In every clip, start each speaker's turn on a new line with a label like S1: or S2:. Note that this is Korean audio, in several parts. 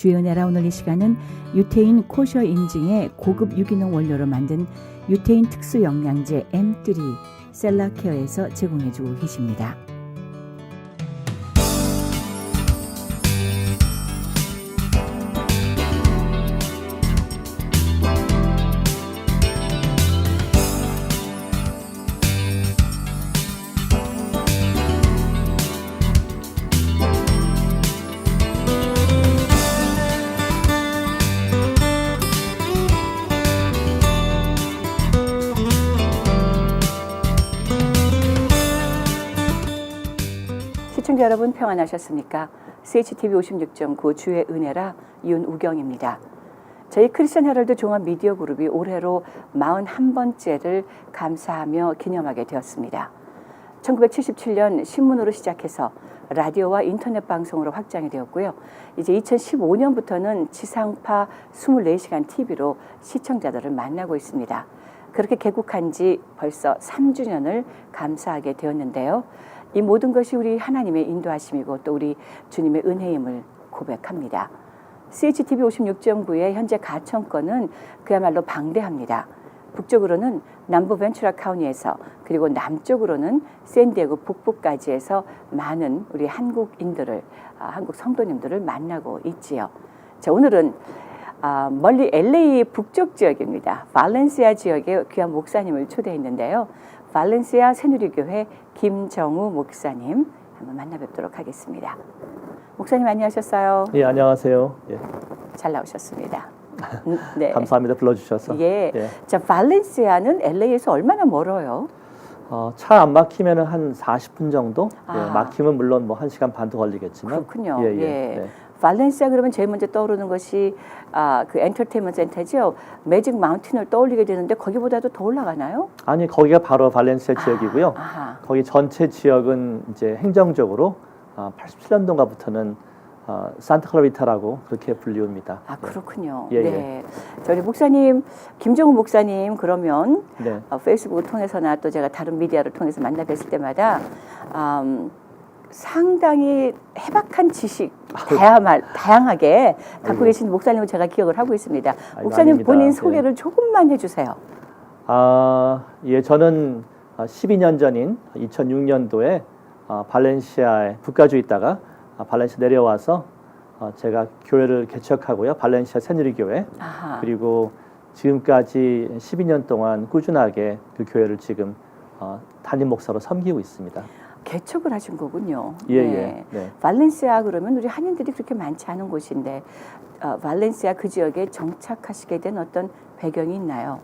S1: 주의 은혜라 오늘 이 시간은 유태인 코셔 인증의 고급 유기농 원료로 만든 유태인 특수 영양제 M3 셀라케어에서 제공해주고 계십니다. 시청자 여러분 평안하셨습니까? CHTV 56.9 주의 은혜라 윤우경입니다. 저희 크리스천 헤럴드 종합 미디어 그룹이 올해로 41번째를 감사하며 기념하게 되었습니다. 1977년 신문으로 시작해서 라디오와 인터넷 방송으로 확장이 되었고요. 이제 2015년부터는 지상파 24시간 TV로 시청자들을 만나고 있습니다. 그렇게 개국한 지 벌써 3주년을 감사하게 되었는데요. 이 모든 것이 우리 하나님의 인도하심이고 또 우리 주님의 은혜임을 고백합니다. CHTV 56.9의 현재 가청권은 그야말로 방대합니다. 북쪽으로는 남부 벤츄라 카운티에서 그리고 남쪽으로는 샌디에고 북부까지 해서 많은 우리 한국인들을 한국 성도님들을 만나고 있지요. 자, 오늘은 멀리 LA 북쪽 지역입니다. 발렌시아 지역의 귀한 목사님을 초대했는데요. 발렌시아 새누리교회 김정우 목사님 한번 만나 뵙도록 하겠습니다. 목사님 안녕하셨어요?
S2: 예, 안녕하세요. 예.
S1: 잘 나오셨습니다.
S2: 네. 감사합니다. 불러주셔서.
S1: 예. 예. 자, 발렌시아는 LA에서 얼마나 멀어요?
S2: 차 안 막히면 한 40분 정도? 예, 막히면 물론 뭐 1시간 반도 걸리겠지만.
S1: 그렇군요.
S2: 예.
S1: 네. 발렌시아 그러면 제일 먼저 떠오르는 것이 그 엔터테인먼트 센터죠. 매직 마운틴을 떠올리게 되는데 거기보다도 더 올라가나요?
S2: 아니, 거기가 바로 발렌시아 지역이고요. 거기 전체 지역은 이제 행정적으로 87년도인가부터는 산타클라리타라고 그렇게 불리웁니다.
S1: 아, 그렇군요.
S2: 예,
S1: 네.
S2: 예.
S1: 저희 목사님 김정우 목사님 그러면
S2: 네.
S1: 페이스북을 통해서나 또 제가 다른 미디어를 통해서 만나 뵀을 때마다 상당히 해박한 지식 다양하게 갖고 계신 목사님을 제가 기억을 하고 있습니다. 목사님
S2: 아닙니다.
S1: 본인 소개를 조금만 해주세요.
S2: 예, 저는 12년 전인 2006년도에 발렌시아에 북가주에 있다가 발렌시아 내려와서 제가 교회를 개척하고요. 발렌시아 새누리교회. 그리고 지금까지 12년 동안 꾸준하게 그 교회를 지금 담임 목사로 섬기고 있습니다.
S1: 개척을 하신 거군요.
S2: 예,
S1: 네.
S2: 예. 네.
S1: 발렌시아 그러면 우리 한인들이 그렇게 많지 않은 곳인데 발렌시아 그 지역에 정착하시게 된 어떤 배경이 있나요?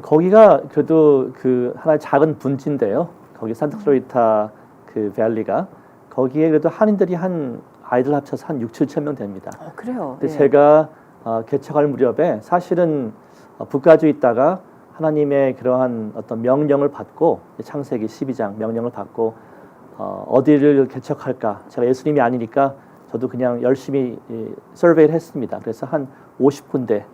S2: 거기가 그래도 그 하나의 작은 분지인데요. 거기 산타클라리타 그 밸리가 거기에 그래도 한인들이 한 아이들 합쳐서 한 6, 7천 명 됩니다.
S1: 그래요.
S2: 근데 제가 개척할 무렵에 사실은 북가주에 있다가 하나님의 그러한 어떤 명령을 받고 창세기 12장 명령을 받고 어디를 개척할까? 제가 예수님이 아니니까 저도 그냥 열심히 서베이를 했습니다. 그래서 한 50군데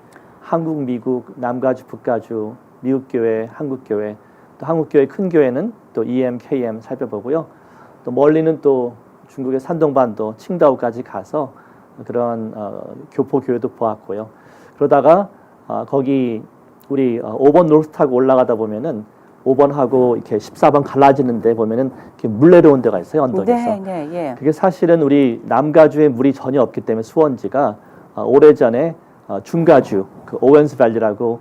S2: 한국, 미국, 남가주, 북가주, 미국 교회, 한국 교회, 또 한국 교회 큰 교회는 또 EM, KM 살펴보고요. 또 멀리는 또 중국의 산동반도, 칭다오까지 가서 그런 교포 교회도 보았고요. 그러다가 거기 우리 5번 노스 타고 올라가다 보면은 5번하고 이렇게 14번 갈라지는데 보면은 이렇게 물 내려온 데가 있어요, 언덕에서.
S1: 네, 예.
S2: 그게 사실은 우리 남가주에 물이 전혀 없기 때문에 수원지가 오래전에 중가주 그 오웬스 밸리라고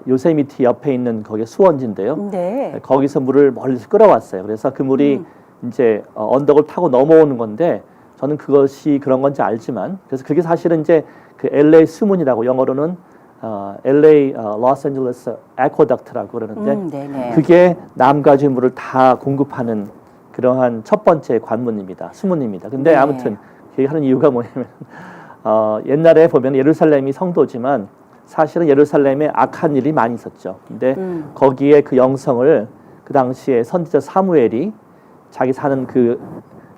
S2: 요세미티 옆에 있는 거기 수원지인데요.
S1: 네.
S2: 거기서 물을 멀리서 끌어왔어요. 그래서 그 물이 이제 언덕을 타고 넘어오는 건데 저는 그것이 그런 건지 알지만 그래서 그게 사실은 이제 그 LA 수문이라고 영어로는 LA 로스앤젤레스 에코덕트라고 그러는데 그게 남가주 물을 다 공급하는 그러한 첫 번째 관문입니다. 수문입니다. 근데 아무튼 하는 이유가 뭐냐면 옛날에 보면 예루살렘이 성도지만 사실은 예루살렘에 악한 일이 많이 있었죠. 근데 거기에 그 영성을 그 당시에 선지자 사무엘이 자기 사는 그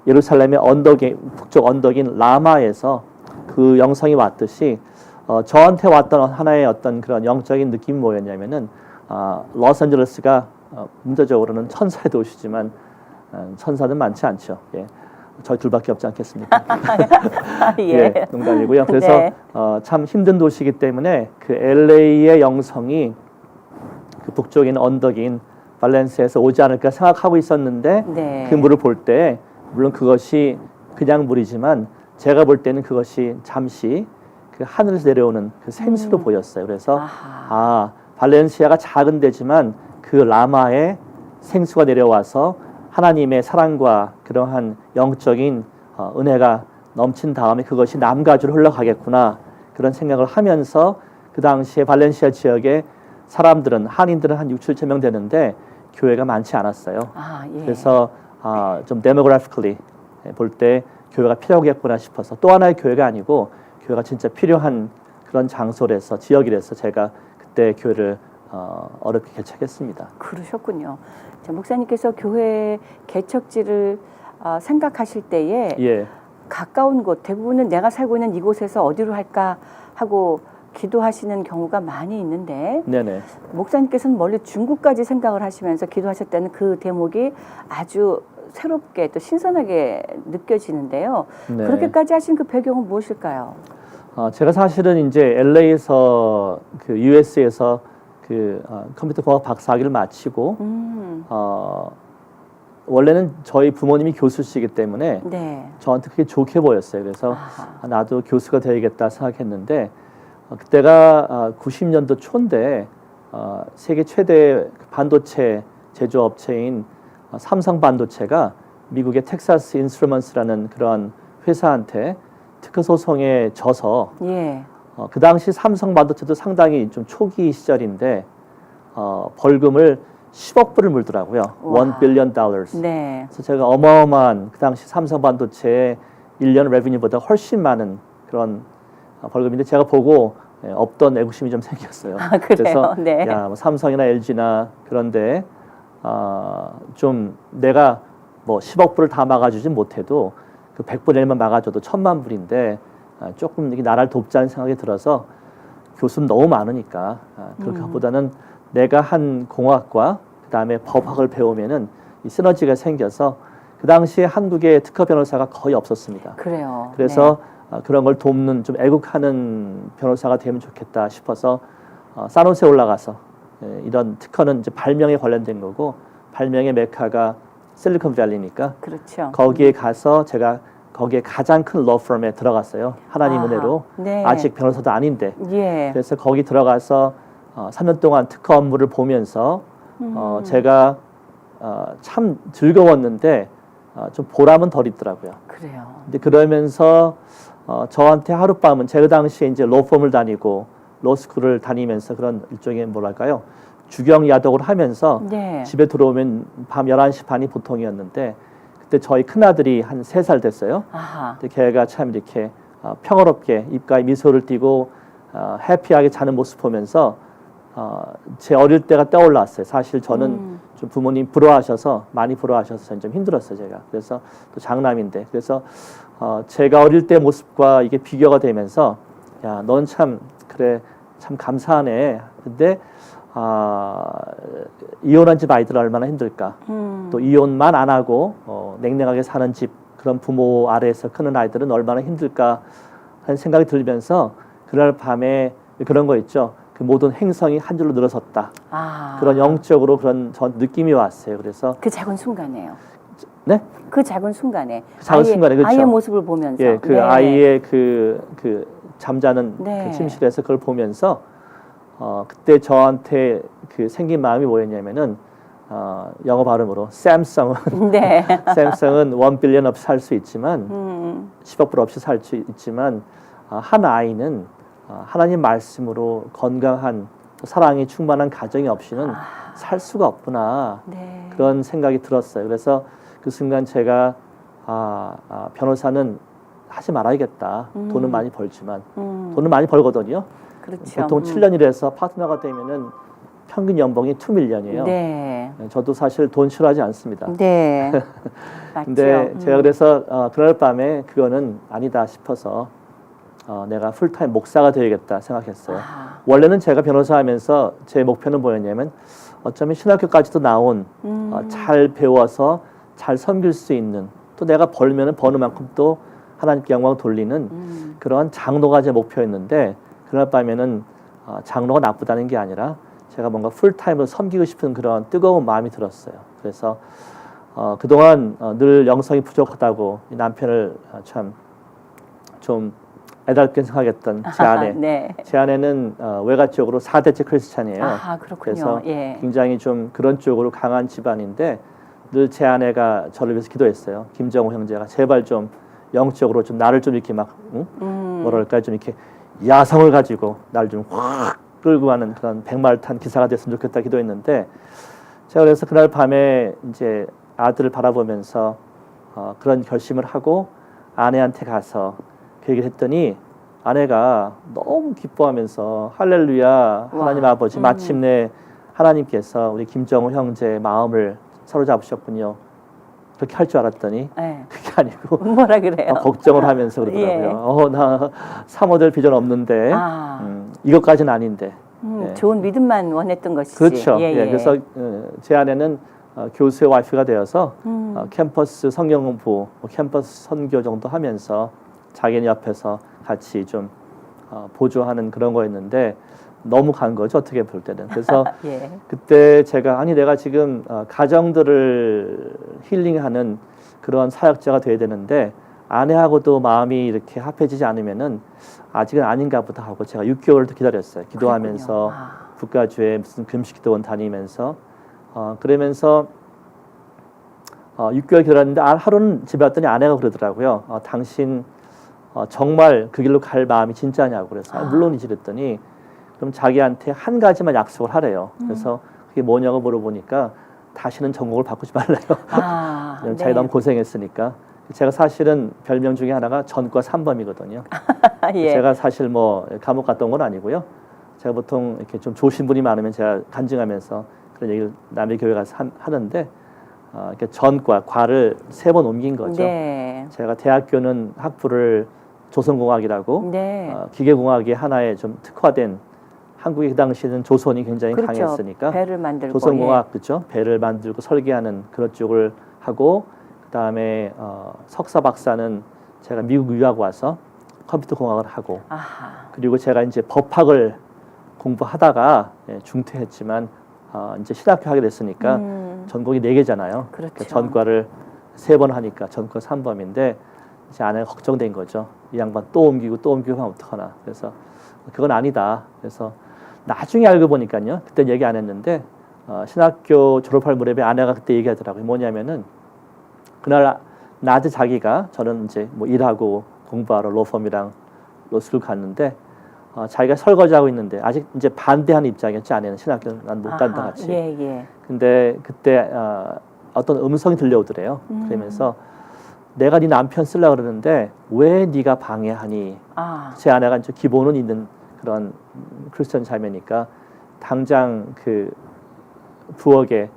S2: 예루살렘의 언덕에 북쪽 언덕인 라마에서 그 영성이 왔듯이 저한테 왔던 하나의 어떤 그런 영적인 느낌이 뭐였냐면은 로스앤젤레스가 문자적으로는 천사의 도시지만 천사는 많지 않죠. 예. 저희 둘밖에 없지 않겠습니까?
S1: 예.
S2: 예, 농담이고요. 그래서
S1: 네.
S2: 참 힘든 도시이기 때문에 그 LA의 영성이 그 북쪽에 있는 언덕인 발렌시아에서 오지 않을까 생각하고 있었는데
S1: 네.
S2: 그 물을 볼 때 물론 그것이 그냥 물이지만 제가 볼 때는 그것이 잠시 그 하늘에서 내려오는 그 생수로 보였어요. 그래서
S1: 아하.
S2: 발렌시아가 작은 데지만 그 라마에 생수가 내려와서 하나님의 사랑과 그러한 영적인 은혜가 넘친 다음에 그것이 남가주로 흘러가겠구나 그런 생각을 하면서 그 당시에 발렌시아 지역에 사람들은 한인들은 한 6, 7천 명 되는데 교회가 많지 않았어요.
S1: 아, 예.
S2: 그래서 좀 demographically 볼 때 교회가 필요하겠구나 싶어서 또 하나의 교회가 아니고 교회가 진짜 필요한 그런 장소라서 지역이라서 제가 그때 교회를 어렵게 개척했습니다.
S1: 그러셨군요. 자, 목사님께서 교회 개척지를 생각하실 때에
S2: 예,
S1: 가까운 곳, 대부분은 내가 살고 있는 이곳에서 어디로 할까 하고 기도하시는 경우가 많이 있는데
S2: 네네.
S1: 목사님께서는 멀리 중국까지 생각을 하시면서 기도하셨다는 그 대목이 아주 새롭게 또 신선하게 느껴지는데요.
S2: 네.
S1: 그렇게까지 하신 그 배경은 무엇일까요?
S2: 제가 사실은 이제 LA에서 그 US에서 그 컴퓨터 공학 박사학위를 마치고 원래는 저희 부모님이 교수시기 때문에
S1: 네.
S2: 저한테 그게 좋게 보였어요. 그래서
S1: 아하.
S2: 나도 교수가 되야겠다 생각했는데 그때가 90년도 초인데 세계 최대 반도체 제조업체인 삼성 반도체가 미국의 텍사스 인스트루먼스라는 그런 회사한테 특허 소송에 져서
S1: 예.
S2: 그 당시 삼성 반도체도 상당히 좀 초기 시절인데 벌금을 10억 불을 물더라고요.
S1: 와.
S2: $1 billion.
S1: 네.
S2: 그래서 제가 어마어마한 그 당시 삼성 반도체의 1년 레비뉴보다 훨씬 많은 그런 벌금인데 제가 보고 없던 애국심이 좀 생겼어요.
S1: 아, 그래요?
S2: 그래서
S1: 네.
S2: 야, 뭐 삼성이나 LG나 그런데 좀 내가 뭐 10억 불을 다 막아주지 못해도 그 100분의 1만 막아줘도 1000만 불인데 조금 이게 나라를 돕자는 생각이 들어서 교수는 너무 많으니까 그것보다는 내가 한 공학과 그다음에 법학을 배우면은 이 시너지가 생겨서 그 당시에 한국에 특허 변호사가 거의 없었습니다.
S1: 그래요.
S2: 그래서 그런 걸 돕는 좀 애국하는 변호사가 되면 좋겠다 싶어서 산호세 올라가서 이런 특허는 이제 발명에 관련된 거고 발명의 메카가 실리콘밸리니까
S1: 그렇죠.
S2: 거기에 가서 제가 거기에 가장 큰 러펌에 들어갔어요. 하나님
S1: 아하.
S2: 은혜로
S1: 네.
S2: 아직 변호사도 아닌데
S1: 예.
S2: 그래서 거기 들어가서 3년 동안 특허 업무를 보면서 제가 참 즐거웠는데 좀 보람은 덜 있더라고요.
S1: 그래요.
S2: 근데 그러면서 저한테 하룻밤은 제가 당시에 이제 로펌을 다니고 로스쿨을 다니면서 그런 일종의 뭐랄까요 주경 야독을 하면서
S1: 네.
S2: 집에 들어오면 밤 11시 반이 보통이었는데 그때 저희 큰아들이 한 3살 됐어요.
S1: 아하.
S2: 근데 걔가 참 이렇게 평화롭게 입가에 미소를 띠고 해피하게 자는 모습 보면서 제 어릴 때가 떠올랐어요. 사실 저는 좀 부모님 부러워하셔서 많이 부러워하셔서 저는 좀 힘들었어요. 제가 그래서 또 장남인데 그래서 제가 어릴 때 모습과 이게 비교가 되면서 야, 넌 참 그래 참 감사하네. 근데 이혼한 집 아이들 얼마나 힘들까. 또 이혼만 안 하고 냉랭하게 사는 집 그런 부모 아래에서 크는 아이들은 얼마나 힘들까 하는 생각이 들면서 그날 밤에 그런 거 있죠. 그 모든 행성이 한 줄로 늘어섰다.
S1: 아.
S2: 그런 영적으로 그런 전 느낌이 왔어요. 그래서
S1: 그 작은 순간에요.
S2: 네?
S1: 그 작은 순간에
S2: 작은 순간에, 그렇죠.
S1: 아이의 모습을 보면서
S2: 예, 그
S1: 네.
S2: 아이의 그 잠자는
S1: 네.
S2: 그 침실에서 그걸 보면서 그때 저한테 그 생긴 마음이 뭐였냐면은 영어 발음으로 샘성은
S1: 네.
S2: 샘성은 1 빌리언 없이 살 수 있지만 10억 불 없이 살 수 있지만 한 아이는 하나님 말씀으로 건강한 사랑이 충만한 가정이 없이는 살 수가 없구나.
S1: 네.
S2: 그런 생각이 들었어요. 그래서 그 순간 제가 변호사는 하지 말아야겠다. 돈은 많이 벌지만 돈은 많이 벌거든요.
S1: 그렇죠.
S2: 보통 7년 일해서 파트너가 되면은 평균 연봉이 2밀리언이에요.
S1: 네.
S2: 저도 사실 돈 싫어하지 않습니다.
S1: 네. 맞죠.
S2: 근데 제가 그래서 그날 밤에 그거는 아니다 싶어서 내가 풀타임 목사가 되야겠다 생각했어요. 원래는 제가 변호사하면서 제 목표는 뭐였냐면 어쩌면 신학교까지도 나온 잘 배워서 잘 섬길 수 있는 또 내가 벌면은 버는 만큼 또 하나님께 영광 돌리는 그런 장로가 제 목표였는데 그날 밤에는 장로가 나쁘다는 게 아니라 제가 뭔가 풀타임으로 섬기고 싶은 그런 뜨거운 마음이 들었어요. 그래서 그동안 늘 영성이 부족하다고 이 남편을 참 좀 애달게 생각했던 제 아내.
S1: 네.
S2: 제 아내는 외가 쪽으로 4대째 크리스찬이에요.
S1: 아, 그렇군요.
S2: 그래서
S1: 예.
S2: 굉장히 좀 그런 쪽으로 강한 집안인데 늘 제 아내가 저를 위해서 기도했어요. 김정우 형제가 제발 좀 영적으로 좀 나를 좀 이렇게 막 뭐랄까 좀 이렇게 야성을 가지고 나를 좀 확 끌고 가는 그런 백마를 탄 기사가 됐으면 좋겠다 기도했는데 제가 그래서 그날 밤에 이제 아들을 바라보면서 그런 결심을 하고 아내한테 가서 그 얘기를 했더니 아내가 너무 기뻐하면서 할렐루야 하나님 아버지 마침내 하나님께서 우리 김정우 형제의 마음을 사로잡으셨군요. 그렇게 할 줄 알았더니
S1: 네.
S2: 그게 아니고
S1: 뭐라 그래요?
S2: 걱정을 하면서 그러더라고요.
S1: 예.
S2: 나 사모될 비전 없는데 이것까지는 아닌데. 예.
S1: 좋은 믿음만 원했던 것이지.
S2: 그렇죠.
S1: 예,
S2: 예. 그래서 제 아내는 교수의 와이프가 되어서 캠퍼스 성경 공부, 캠퍼스 선교 정도 하면서 자기는 옆에서 같이 좀 보조하는 그런 거였는데 너무 간 거죠. 어떻게 볼 때는. 그래서
S1: 예.
S2: 그때 제가 아니 내가 지금 가정들을 힐링하는 그런 사역자가 돼야 되는데 아내하고도 마음이 이렇게 합해지지 않으면은 아직은 아닌가 보다 하고 제가 6개월을 더 기다렸어요. 기도하면서 국가주에 무슨 금식기도원 다니면서 그러면서 6개월 기다렸는데 하루는 집에 왔더니 아내가 그러더라고요. 당신 정말 그 길로 갈 마음이 진짜냐고 그래서 물론이지 그랬더니 그럼 자기한테 한 가지만 약속을 하래요. 그래서 그게 뭐냐고 물어보니까 다시는 전공을 바꾸지 말래요. 자기 너무 고생했으니까. 제가 사실은 별명 중에 하나가 전과 3범이거든요.
S1: 예.
S2: 제가 사실 뭐 감옥 갔던 건 아니고요. 제가 보통 이렇게 좀 좋으신 분이 많으면 제가 간증하면서 그런 얘기를 남의 교회 가서 하는데 이렇게 전과 과를 3번 옮긴 거죠.
S1: 네.
S2: 제가 대학교는 학부를 조선공학이라고
S1: 네.
S2: 기계공학의 하나의 좀 특화된 한국이 그 당시에는 조선이 굉장히
S1: 그렇죠.
S2: 강했으니까
S1: 배를 만들고
S2: 조선공학 그렇죠. 배를 만들고 설계하는 그런 쪽을 하고 그다음에 석사 박사는 제가 미국 유학 와서 컴퓨터 공학을 하고 그리고 제가 이제 법학을 공부하다가 중퇴했지만 이제 신학교 하게 됐으니까 전공이 4개잖아요.
S1: 그렇죠.
S2: 그러니까 전과를 3번 하니까 전과 3범인데 이제 아내가 걱정된 거죠. 이 양반 또 옮기고 하면 어떡하나. 그래서 그건 아니다. 그래서 나중에 알고 보니까요. 그때 얘기 안 했는데 신학교 졸업할 무렵에 아내가 그때 얘기하더라고요. 뭐냐면은 그날 낮에 자기가 저는 이제 뭐 일하고 공부하러 로펌이랑 로스쿨 갔는데 자기가 설거지하고 있는데 아직 이제 반대하는 입장이었지 아내는 신학교 난 못 간다 같이.
S1: 예.
S2: 근데 그때 어떤 음성이 들려오더래요. 그러면서 내가 네 남편 쓰려고 그러는데 왜 네가 방해하니? 제 아내가 이제 기본은 있는 그런 크리스천 자매니까 당장 그 부엌에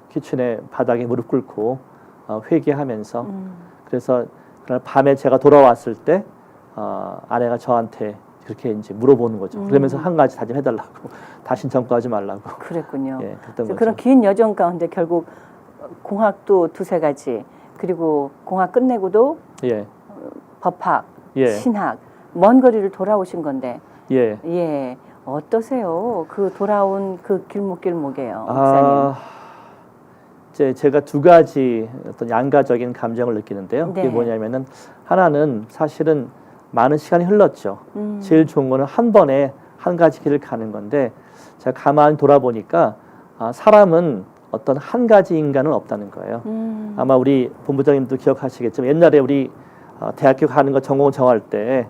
S2: 키친의 바닥에 무릎 꿇고 회개하면서 그래서 그날 밤에 제가 돌아왔을 때 아내가 저한테 그렇게 이제 물어보는 거죠. 그러면서 한 가지 다짐해달라고 다신 전과하지 말라고.
S1: 그랬군요.
S2: 예, 그랬던 거죠.
S1: 그런 긴 여정 가운데 결국 공학도 2-3가지 그리고 공학 끝내고도
S2: 예.
S1: 법학,
S2: 예.
S1: 신학 먼 거리를 돌아오신 건데
S2: 예.
S1: 어떠세요? 그 돌아온 그 길목이에요, 목사님.
S2: 제가 2가지 어떤 양가적인 감정을 느끼는데요.
S1: 네.
S2: 그게 뭐냐면은 하나는 사실은 많은 시간이 흘렀죠. 제일 좋은 거는 한 번에 한 가지 길을 가는 건데 제가 가만히 돌아보니까 사람은 어떤 한 가지 인간은 없다는 거예요. 아마 우리 본부장님도 기억하시겠지만 옛날에 우리 대학교 가는 거 전공 정할 때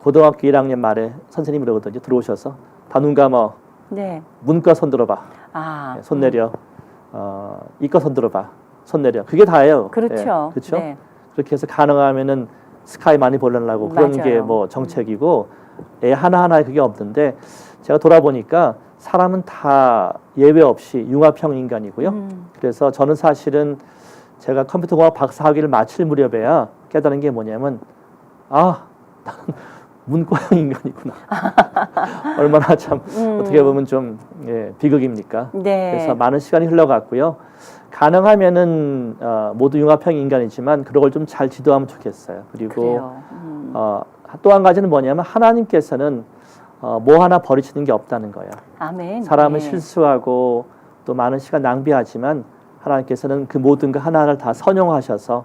S2: 고등학교 1학년 말에 선생님이 그러거든요. 들어오셔서 다 눈 감아.
S1: 네.
S2: 문과 손 들어봐. 손 내려. 이과 손 들어봐. 손 내려. 그게 다예요.
S1: 그렇죠.
S2: 그렇죠.
S1: 네.
S2: 그렇게 해서 가능하면은 스카이 많이 보려고 그런 게 뭐 정책이고 애 하나하나에 그게 없는데 제가 돌아보니까 사람은 다 예외 없이 융합형 인간이고요. 그래서 저는 사실은 제가 컴퓨터공학 박사학위를 마칠 무렵에야 깨달은 게 뭐냐면 나는 문과형 인간이구나. 얼마나 참 어떻게 보면 좀 비극입니까?
S1: 네.
S2: 그래서 많은 시간이 흘러갔고요. 가능하면은 모두 융합형 인간이지만 그런 걸 좀 잘 지도하면 좋겠어요. 그리고 또 한 가지는 뭐냐면 하나님께서는 뭐 하나 버리시는 게 없다는 거예요.
S1: 아멘.
S2: 사람은 실수하고 또 많은 시간 낭비하지만 하나님께서는 그 모든 것 하나하나를 다 선용하셔서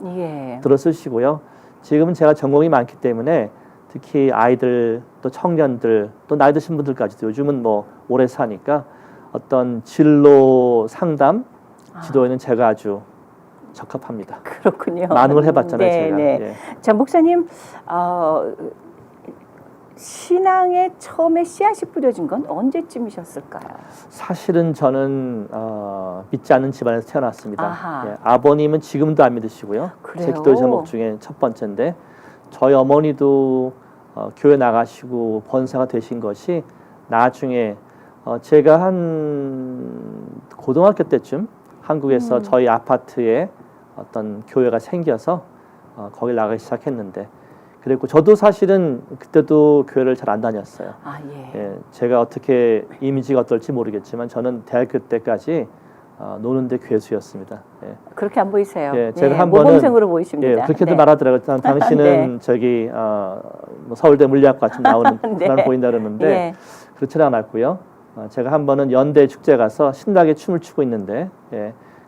S2: 들어 쓰시고요. 지금은 제가 전공이 많기 때문에 특히 아이들 또 청년들 또 나이 드신 분들까지도 요즘은 뭐 오래 사니까 어떤 진로 상담 지도에는 제가 아주 적합합니다.
S1: 그렇군요.
S2: 많은 걸 해봤잖아요. 제가.
S1: 예. 자, 목사님 신앙에 처음에 씨앗이 뿌려진 건 언제쯤이셨을까요?
S2: 사실은 저는 믿지 않는 집안에서 태어났습니다. 예, 아버님은 지금도 안 믿으시고요.
S1: 그래요?
S2: 제 기도 제목 중에 첫 번째인데 저희 어머니도 교회 나가시고 번사가 되신 것이 나중에 제가 한 고등학교 때쯤 한국에서 저희 아파트에 어떤 교회가 생겨서 거기 나가기 시작했는데 그리고 저도 사실은 그때도 교회를 잘 안 다녔어요. 예, 제가 어떻게 이미지가 어떨지 모르겠지만 저는 대학교 때까지 노는데 괴수였습니다. 예.
S1: 그렇게 안 보이세요?
S2: 예, 제가 한 번은
S1: 모범생으로 보이십니다.
S2: 예, 그렇게도 말하더라고요. 당신은 저기 뭐 서울대 물리학과 좀 나오는 사람 보인다 그러는데 그렇지 않았고요. 제가 한 번은 연대 축제 가서 신나게 춤을 추고 있는데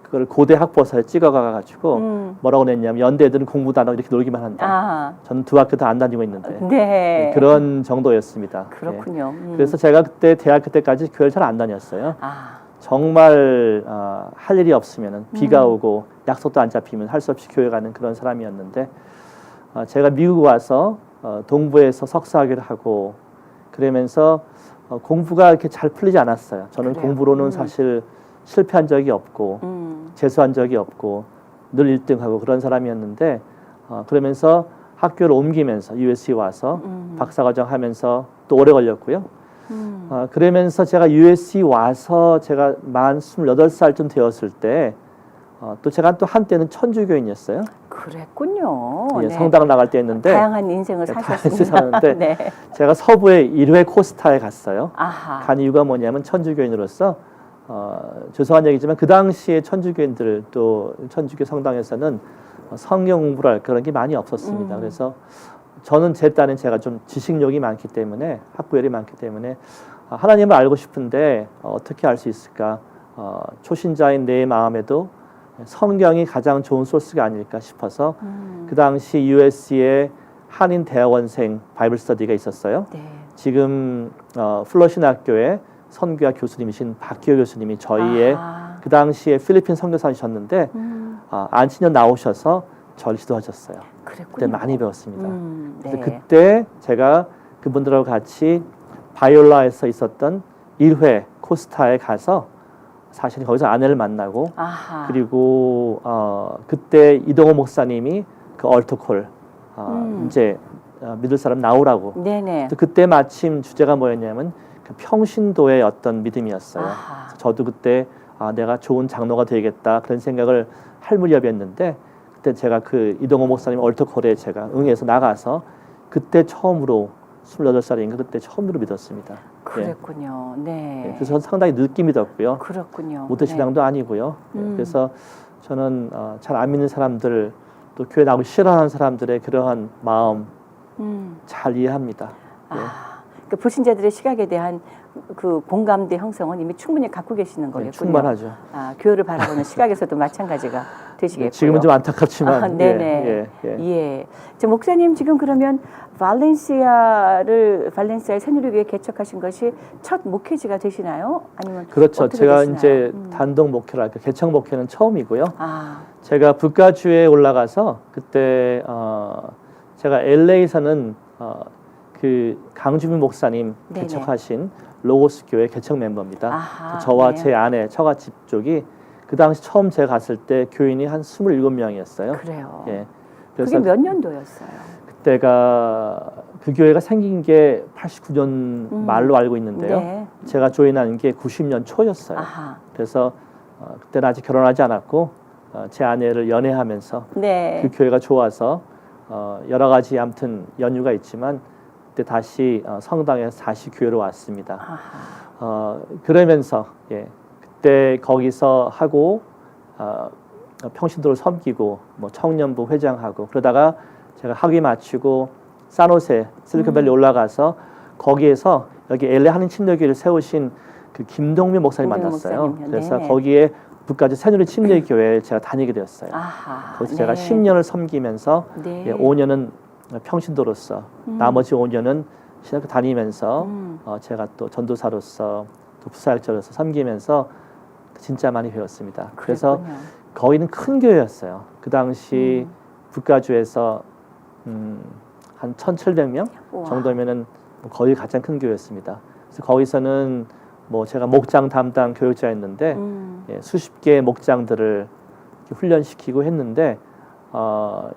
S2: 그걸 고대 학보사에 찍어가가지고 뭐라고 냈냐면 연대 애들은 공부도 안 하고 이렇게 놀기만 한다. 저는 두 학교 다 안 다니고 있는데 그런 정도였습니다.
S1: 그렇군요.
S2: 그래서 제가 그때 대학교 때까지 교회를 잘 안 다녔어요. 정말 할 일이 없으면 비가 오고 약속도 안 잡히면 할 수 없이 교회 가는 그런 사람이었는데 제가 미국 와서 동부에서 석사학위를 하고 그러면서 공부가 이렇게 잘 풀리지 않았어요. 저는 공부로는 사실 실패한 적이 없고 재수한 적이 없고 늘 1등하고 그런 사람이었는데 그러면서 학교를 옮기면서 USC 와서 박사과정 하면서 또 오래 걸렸고요. 그러면서 제가 USC 와서 제가 만 28살쯤 되었을 때 또 제가 또 한때는 천주교인이었어요.
S1: 그랬군요.
S2: 예, 성당 나갈 때 했는데
S1: 다양한 인생을 사셨습니다.
S2: 제가 서부의 1회 코스타에 갔어요. 간 이유가 뭐냐면 천주교인으로서 죄송한 얘기지만 그 당시에 천주교인들 또 천주교 성당에서는 성경 공부를 할 그런 게 많이 없었습니다. 그래서 저는 제 딴엔 제가 좀 지식욕이 많기 때문에 학구열이 많기 때문에 하나님을 알고 싶은데 어떻게 알 수 있을까? 초신자인 내 마음에도 성경이 가장 좋은 소스가 아닐까 싶어서 그 당시 USC에 한인 대학원생 바이블 스터디가 있었어요. 지금 플러신 학교에 선교학 교수님이신 박기호 교수님이 저희의 그 당시에 필리핀 선교사이셨는데 안치년 나오셔서 저를 지도하셨어요. 그때 많이 배웠습니다. 그래서 그때 제가 그분들하고 같이 바이올라에서 있었던 1회 코스타에 가서 사실 거기서 아내를 만나고 그리고 그때 이동호 목사님이 그 얼터콜 이제 믿을 사람 나오라고. 또 그때 마침 주제가 뭐였냐면 그 평신도의 어떤 믿음이었어요. 저도 그때 내가 좋은 장로가 되겠다 그런 생각을 할 무렵이었는데 그때 제가 그 이동호 목사님 얼터콜에 제가 응해서 나가서 그때 처음으로 28살인가 그때 처음으로 믿었습니다.
S1: 그랬군요.
S2: 그래서 저는 상당히 늦게 믿었고요.
S1: 그렇군요.
S2: 모태신앙도 아니고요. 그래서 저는 잘 안 믿는 사람들 또 교회 나오기 싫어하는 사람들의 그러한 마음 잘 이해합니다.
S1: 그 불신자들의 시각에 대한 그 공감대 형성은 이미 충분히 갖고 계시는 거겠군요.
S2: 충분하죠.
S1: 교회를 바라보는 시각에서도 마찬가지가 되시겠고요.
S2: 지금은 좀 안타깝지만.
S1: 저 목사님 지금 그러면 발렌시아의 새누리교회 개척하신 것이 첫 목회지가 되시나요? 아니면
S2: 그렇죠. 제가
S1: 되시나요?
S2: 이제 단독 목회를 할까 개척 목회는 처음이고요. 제가 북가주에 올라가서 그때 제가 LA에서는 그 강주민 목사님 개척하신 로고스 교회 개척 멤버입니다. 저와 제 아내 처갓집 쪽이 그 당시 처음 제가 갔을 때 교인이 한 27명이었어요.
S1: 그래요.
S2: 그래서
S1: 그게 몇 년도였어요?
S2: 그때가 그 교회가 생긴 게 89년 말로 알고 있는데요. 제가 조인한 게 90년 초였어요. 그래서 그때는 아직 결혼하지 않았고 제 아내를 연애하면서 그 교회가 좋아서 여러 가지 아무튼 연유가 있지만 그때 다시 성당에서 다시 교회로 왔습니다. 그러면서 그때 거기서 하고 평신도를 섬기고 뭐 청년부 회장하고 그러다가 제가 학위 마치고 산호세 실리콘밸리 올라가서 거기에서 여기 LA 한인 침례교회를 세우신 그 김동민 목사님 만났어요.
S1: 목사님.
S2: 그래서
S1: 네.
S2: 거기에 북가주 새누리 침례교회에 제가 다니게 되었어요.
S1: 아하,
S2: 거기서
S1: 네.
S2: 제가 10년을 섬기면서
S1: 네.
S2: 5년은 평신도로서 나머지 5년은 신학교 다니면서 제가 또 전도사로서 또 부사역자로서 섬기면서 진짜 많이 배웠습니다. 그래서
S1: 그랬군요.
S2: 거기는 큰 교회였어요. 그 당시 북가주에서 한 1,700명
S1: 우와.
S2: 정도면은 거의 가장 큰 교회였습니다. 그래서 거기서는 뭐 제가 목장 담당 교육자였는데 예, 수십 개의 목장들을 이렇게 훈련시키고 했는데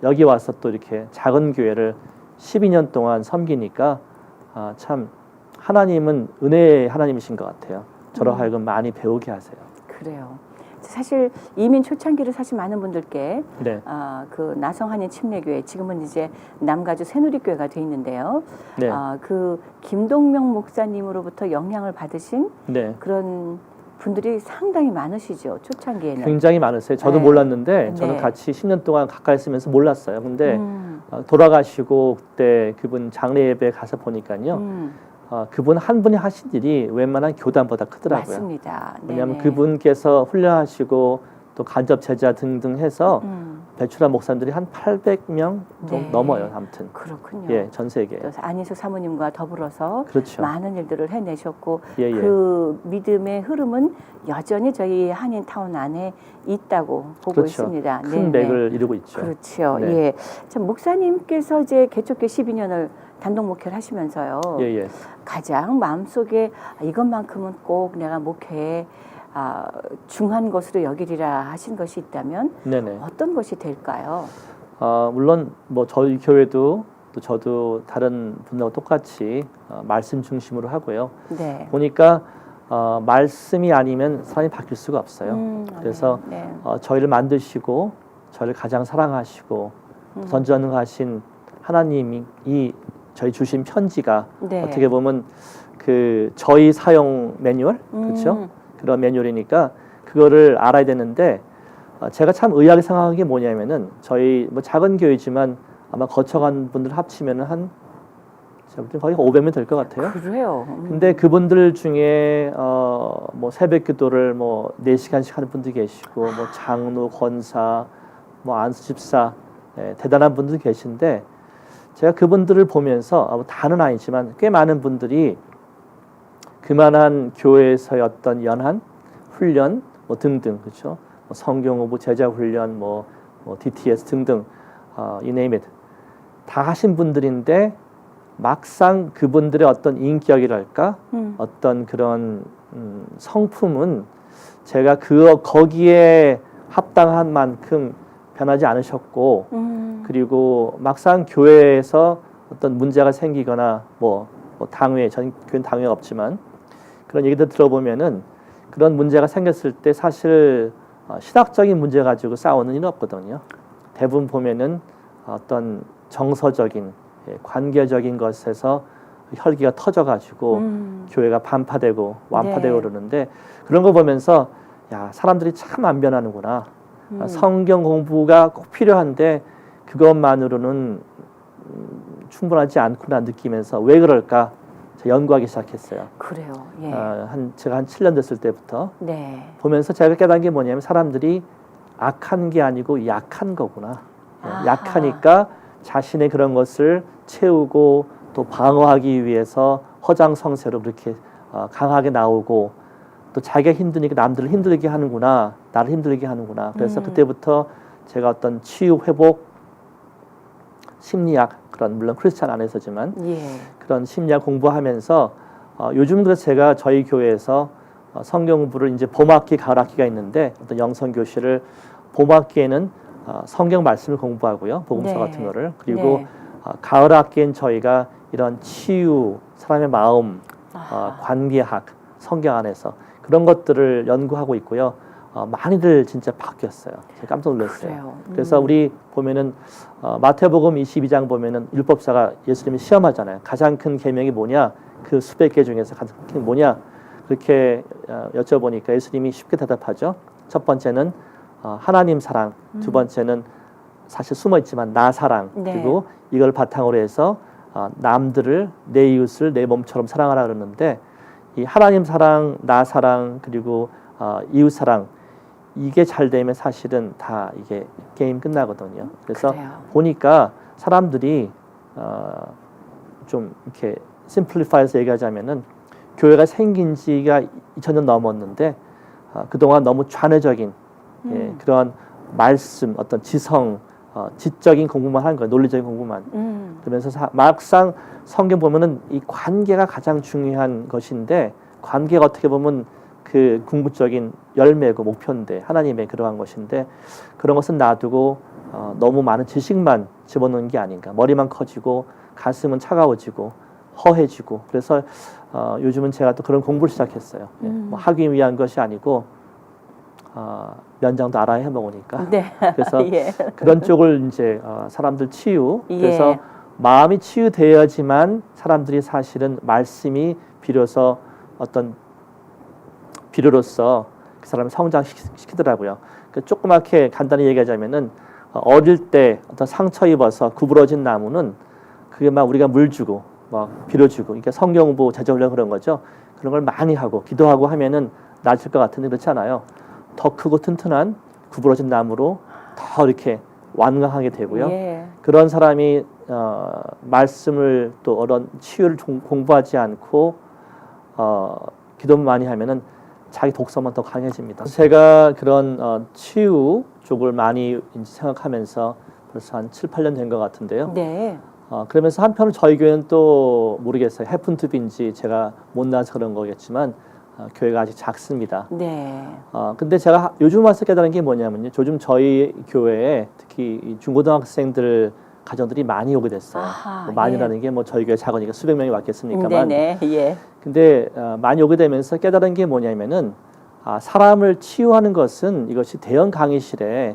S2: 여기 와서 또 이렇게 작은 교회를 12년 동안 섬기니까 참 하나님은 은혜의 하나님이신 것 같아요. 저로 하여금 많이 배우게 하세요.
S1: 그래요. 사실 이민 초창기를 사실 많은 분들께
S2: 네.
S1: 그 나성 한인 침례교회 지금은 이제 남가주 새누리교회가 돼 있는데요.
S2: 네.
S1: 그 김동명 목사님으로부터 영향을 받으신
S2: 네.
S1: 그런 분들이 상당히 많으시죠. 초창기에는.
S2: 굉장히 많으세요. 저도
S1: 네.
S2: 몰랐는데 저는
S1: 네.
S2: 같이 10년 동안 가까이 있으면서 몰랐어요. 근데 돌아가시고 그때 그분 장례 예배 가서 보니까요. 그분 한 분이 하신 일이 웬만한 교단보다 크더라고요.
S1: 맞습니다.
S2: 왜냐하면
S1: 네네.
S2: 그분께서 훈련하시고 또 간접 제자 등등 해서 배출한 목사님들이 한 800명 좀
S1: 네.
S2: 넘어요. 아무튼
S1: 그렇군요.
S2: 예, 전 세계에.
S1: 그래서 안희수 사모님과 더불어서
S2: 그렇죠.
S1: 많은 일들을 해내셨고
S2: 예, 예.
S1: 그 믿음의 흐름은 여전히 저희 한인타운 안에 있다고 보고
S2: 그렇죠.
S1: 있습니다.
S2: 큰
S1: 네네.
S2: 맥을 이루고 있죠.
S1: 그렇죠.
S2: 네.
S1: 예. 참 목사님께서 이제 개척교 12년을 단독 목회를 하시면서요.
S2: 예, 예.
S1: 가장 마음속에 이것만큼은 꼭 내가 목회에 중한 것으로 여기리라 하신 것이 있다면
S2: 네네.
S1: 어떤 것이 될까요?
S2: 물론 뭐 저희 교회도 또 저도 다른 분들하고 똑같이 말씀 중심으로 하고요.
S1: 네.
S2: 보니까 말씀이 아니면 사람이 바뀔 수가 없어요. 그래서
S1: 네.
S2: 저희를 만드시고 저희를 가장 사랑하시고 전전하신 하나님이 저희 주신 편지가
S1: 네.
S2: 어떻게 보면 그 저희 사용 매뉴얼 그렇죠? 그런 매뉴얼이니까 그거를 알아야 되는데 제가 참 의아하게 생각한 게 뭐냐면은 저희 뭐 작은 교회지만 아마 거쳐간 분들 합치면은 한 제가 볼 때 거의 500명 될 것 같아요.
S1: 그래요.
S2: 근데 그분들 중에 뭐 새벽 기도를 뭐 4시간씩 하는 분도 계시고 뭐 장로, 권사, 뭐 안수 집사 대단한 분들 계신데 제가 그분들을 보면서 다는 아니지만 꽤 많은 분들이 그만한 교회에서의 어떤 연한 훈련 뭐 등등 그렇죠. 뭐 성경 공부, 제자 훈련, 뭐 DTS 등등 you name it 다 하신 분들인데 막상 그분들의 어떤 인격이랄까 어떤 그런 성품은 제가 거기에 합당한 만큼 변하지 않으셨고 그리고 막상 교회에서 어떤 문제가 생기거나 뭐 당회 전 교회는 당회가 없지만 그런 얘기들 들어보면은 그런 문제가 생겼을 때 사실 신학적인 문제 가지고 싸우는 일은 없거든요. 대부분 보면은 어떤 정서적인 관계적인 것에서 혈기가 터져가지고 교회가 반파되고 완파되고
S1: 네.
S2: 그러는데 그런 거 보면서 야 사람들이 참 안 변하는구나. 성경 공부가 꼭 필요한데 그것만으로는 충분하지 않구나 느끼면서 왜 그럴까 연구하기 시작했어요.
S1: 그래요. 예.
S2: 제가 한 7년 됐을 때부터
S1: 네.
S2: 보면서 제가 깨달은 게 뭐냐면 사람들이 악한 게 아니고 약한 거구나.
S1: 아하.
S2: 약하니까 자신의 그런 것을 채우고 또 방어하기 위해서 허장성세로 그렇게 강하게 나오고 또 자기가 힘드니까 남들을 힘들게 하는구나. 나를 힘들게 하는구나. 그래서 그때부터 제가 어떤 치유 회복 심리학 그런 물론 크리스찬 안에서지만
S1: 예.
S2: 그런 심리학 공부하면서 요즘 그래서 제가 저희 교회에서 성경 공부를 이제 봄학기, 가을학기가 있는데 어떤 영성 교실을 봄학기에는 성경 말씀을 공부하고요, 복음서
S1: 네.
S2: 같은 거를 그리고
S1: 네.
S2: 가을학기엔 저희가 이런 치유, 사람의 마음,
S1: 아하.
S2: 관계학, 성경 안에서 그런 것들을 연구하고 있고요. 많이들 진짜 바뀌었어요. 제가 깜짝 놀랐어요.
S1: 그래요.
S2: 그래서 우리 보면은 마태복음 22장 보면은 율법사가 예수님을 시험하잖아요. 가장 큰 계명이 뭐냐? 그 수백 개 중에서 가장 큰 게 뭐냐? 그렇게 여쭤보니까 예수님이 쉽게 대답하죠. 첫 번째는 하나님 사랑, 두 번째는 사실 숨어 있지만 나 사랑,
S1: 네.
S2: 그리고 이걸 바탕으로 해서 남들을 내 이웃을 내 몸처럼 사랑하라 그러는데 이 하나님 사랑, 나 사랑, 그리고 이웃 사랑 이게 잘 되면 사실은 다 이게 게임 끝나거든요. 그래서
S1: 그래요.
S2: 보니까 사람들이 좀 이렇게 심플리파이해서 얘기하자면은 교회가 생긴 지가 2000년 넘었는데 그동안 너무 좌뇌적인 그런 말씀, 어떤 지성, 지적인 공부만 하는 거예요. 논리적인 공부만. 그러면서 막상 성경 보면은 이 관계가 가장 중요한 것인데 관계가 어떻게 보면 그 궁극적인 열매고 목표인데 하나님의 그러한 것인데 그런 것은 놔두고 너무 많은 지식만 집어넣는 게 아닌가. 머리만 커지고 가슴은 차가워지고 허해지고 그래서 요즘은 제가 또 그런 공부를 시작했어요. 뭐 하기 위한 것이 아니고 면장도 알아야 해먹으니까.
S1: 네.
S2: 그래서
S1: 예.
S2: 그런 쪽을 이제 사람들 치유.
S1: 예.
S2: 그래서 마음이 치유되어야지만 사람들이 사실은 말씀이 비로소 어떤 비료로서 그 사람을 성장시키더라고요. 그 조그맣게 간단히 얘기하자면은 어릴 때 어떤 상처 입어서 구부러진 나무는 그게 막 우리가 물 주고 막 비료 주고 그러니까 성경 공부 자제훈련 그런 거죠. 그런 걸 많이 하고 기도하고 하면은 나아질 것 같은데 그렇지 않아요. 더 크고 튼튼한 구부러진 나무로 더 이렇게 완강하게 되고요.
S1: 예.
S2: 그런 사람이 말씀을 또 어떤 치유를 공부하지 않고 기도만 많이 하면은 자기 독성만 더 강해집니다. 제가 그런 치유 쪽을 많이 생각하면서 벌써 한 7, 8년 된 것 같은데요.
S1: 네.
S2: 그러면서 한편으로 저희 교회는 또 모르겠어요. 해픈투비인지 제가 못나서 그런 거겠지만 교회가 아직 작습니다.
S1: 네.
S2: 근데 제가 요즘 와서 깨달은 게 뭐냐면요. 요즘 저희 교회에 특히 이 중고등학생들 가정들이 많이 오게 됐어요.
S1: 아하,
S2: 뭐 많이라는 게 뭐 저희 교회 작으니까 수백 명이 왔겠습니까만.
S1: 네네. 예.
S2: 근데 많이 오게 되면서 깨달은 게 뭐냐면은 사람을 치유하는 것은 이것이 대형 강의실에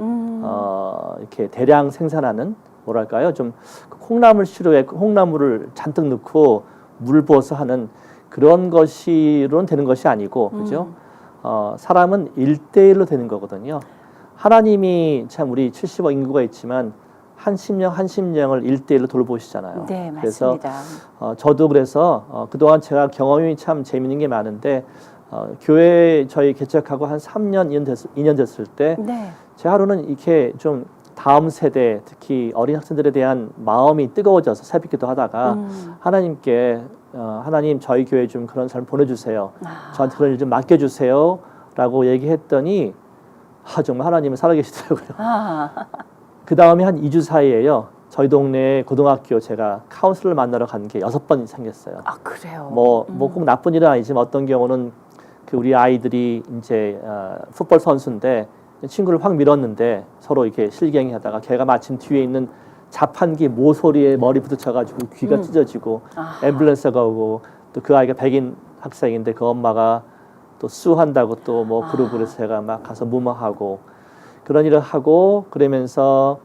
S2: 이렇게 대량 생산하는 뭐랄까요 좀 콩나물 시루에 콩나물을 잔뜩 넣고 물 부어서 하는 그런 것이로는 되는 것이 아니고 그죠? 사람은 1대1로 되는 거거든요. 하나님이 참 우리 70억 인구가 있지만 한 심령 한 심령을 1대1로 돌보시잖아요.
S1: 네,
S2: 그래서
S1: 맞습니다.
S2: 저도 그래서 그동안 제가 경험이 참 재밌는 게 많은데 교회 저희 개척하고 한 3년, 2년 됐을 때
S1: 네.
S2: 제 하루는 이렇게 좀 다음 세대 특히 어린 학생들에 대한 마음이 뜨거워져서 새벽기도 하다가 하나님께 하나님 저희 교회 좀 그런 사람 보내주세요. 저한테 그런 일 좀 맡겨주세요. 라고 얘기했더니 정말 하나님은 살아계시더라고요. 그 다음에 한 2주 사이에요. 저희 동네 고등학교 제가 카운슬러를 만나러 간 게 6번 생겼어요.
S1: 아, 그래요?
S2: 뭐 꼭 나쁜 일은 아니지만 어떤 경우는 그 우리 아이들이 이제 풋볼 선수인데 친구를 확 밀었는데 서로 이렇게 실갱이 하다가 걔가 마침 뒤에 있는 자판기 모서리에 머리 부딪혀가지고 귀가 찢어지고 앰뷸런스가 오고 또 그 아이가 백인 학생인데 그 엄마가 또 수한다고 또 뭐 그러고 그래서 제가 막 가서 무마하고 그런 일을 하고 그러면서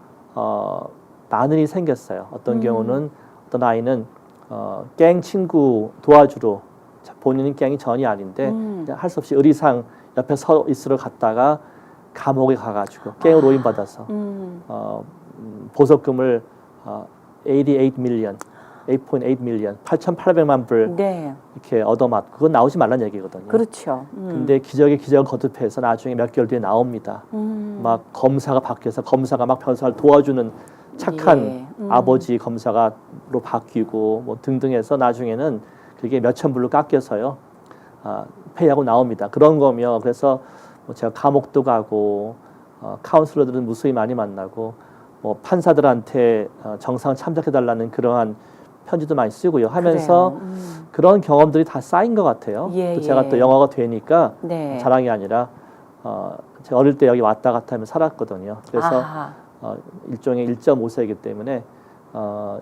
S2: 나눌이 생겼어요. 어떤 경우는 어떤 아이는 갱 친구 도와주러 본인은 갱이 전이 아닌데 할 수 없이 의리상 옆에 서 있으러 갔다가 감옥에 가가지고 갱으로 오인받아서 보석금을 88 밀리언, 8.8 밀리언, 8,800만 불
S1: 네.
S2: 이렇게 얻어맞고 그건 나오지 말란 얘기거든요.
S1: 그렇죠.
S2: 근데 기적의 기적을 거듭해서 나중에 몇 개월 뒤에 나옵니다. 막 검사가 바뀌어서 검사가 막 변호사를 도와주는 착한 아버지 검사가로 바뀌고 뭐 등등해서 나중에는 그게 몇천 불로 깎여서요. 페이하고 나옵니다. 그런 거며 그래서 뭐 제가 감옥도 가고 카운슬러들은 무수히 많이 만나고 뭐 판사들한테 정상 참작해달라는 그러한 편지도 많이 쓰고요. 하면서 그런 경험들이 다 쌓인 것 같아요.
S1: 예,
S2: 또 제가
S1: 예.
S2: 또 영어가 되니까
S1: 네.
S2: 자랑이 아니라 제가 어릴 때 여기 왔다 갔다 하면 살았거든요. 그래서 일종의 1.5세이기 때문에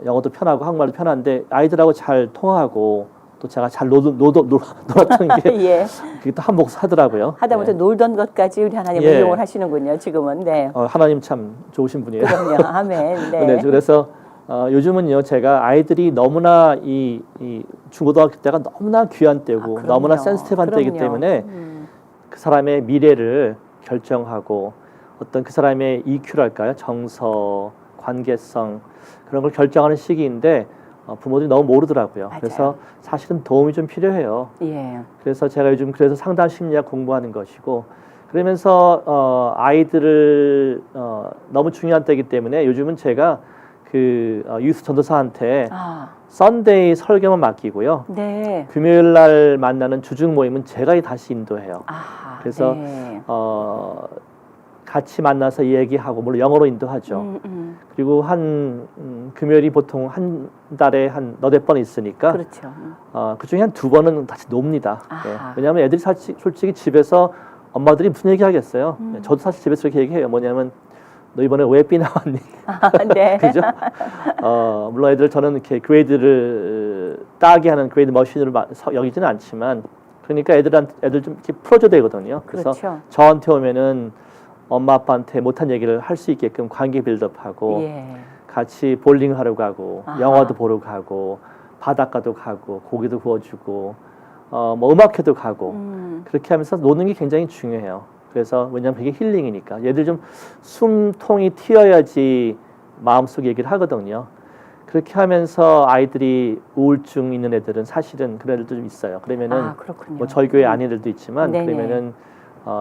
S2: 영어도 편하고 한국말도 편한데 아이들하고 잘 통하고 또 제가 잘 놀았던 게
S1: 예.
S2: 그게 또 한몫 하더라고요.
S1: 하다못해
S2: 네.
S1: 놀던 것까지 우리 하나님
S2: 예.
S1: 이용을 하시는군요. 지금은. 네.
S2: 하나님 참 좋으신 분이에요.
S1: 그럼요. 아멘. 네.
S2: 네, 그래서 요즘은요 제가 아이들이 너무나 이 중고등학교 때가 너무나 귀한 때고
S1: 그럼요.
S2: 너무나 센스티브한 때이기
S1: 그럼요.
S2: 때문에 그 사람의 미래를 결정하고 어떤 그 사람의 EQ랄까요? 정서, 관계성 그런 걸 결정하는 시기인데 부모들이 너무 모르더라고요.
S1: 맞아요.
S2: 그래서 사실은 도움이 좀 필요해요.
S1: 예.
S2: 그래서 제가 요즘 그래서 상담 심리학 공부하는 것이고 그러면서 아이들을 너무 중요한 때이기 때문에 요즘은 제가 그 유스 전도사한테 썬데이 설교만 맡기고요.
S1: 네.
S2: 금요일 날 만나는 주중 모임은 제가 다시 인도해요. 그래서
S1: 네.
S2: 같이 만나서 얘기하고 물론 영어로 인도하죠. 그리고 금요일이 보통 한 달에 한 너댓 번 있으니까
S1: 그렇죠.
S2: 그 중에 한 2번은 같이 놉니다. 예.
S1: 아하.
S2: 왜냐하면 애들이 솔직히 집에서 엄마들이 무슨 얘기 하겠어요. 저도 사실 집에서 이렇게 얘기해요. 뭐냐면 너 이번에 왜 B 나왔니?
S1: 네.
S2: 그죠? 물론 애들 저는 이렇게 그레이드를 따게 하는 그레이드 머신으로 여기지는 않지만 그러니까 애들 좀 이렇게 풀어줘야 되거든요. 그래서
S1: 그렇죠.
S2: 저한테 오면은 엄마 아빠한테 못한 얘기를 할 수 있게끔 관계 빌드업하고
S1: 예.
S2: 같이 볼링 하러 가고
S1: 아하.
S2: 영화도 보러 가고 바닷가도 가고 고기도 구워주고 뭐 음악회도 가고 그렇게 하면서 노는 게 굉장히 중요해요. 그래서 왜냐하면 그게 힐링이니까 얘들 좀 숨통이 트여야지 마음속 얘기를 하거든요. 그렇게 하면서 아이들이 우울증 있는 애들은 사실은 그런 애들도 좀 있어요. 그러면은
S1: 그렇군요.
S2: 뭐 저희 교회 아니들도 있지만
S1: 네네.
S2: 그러면은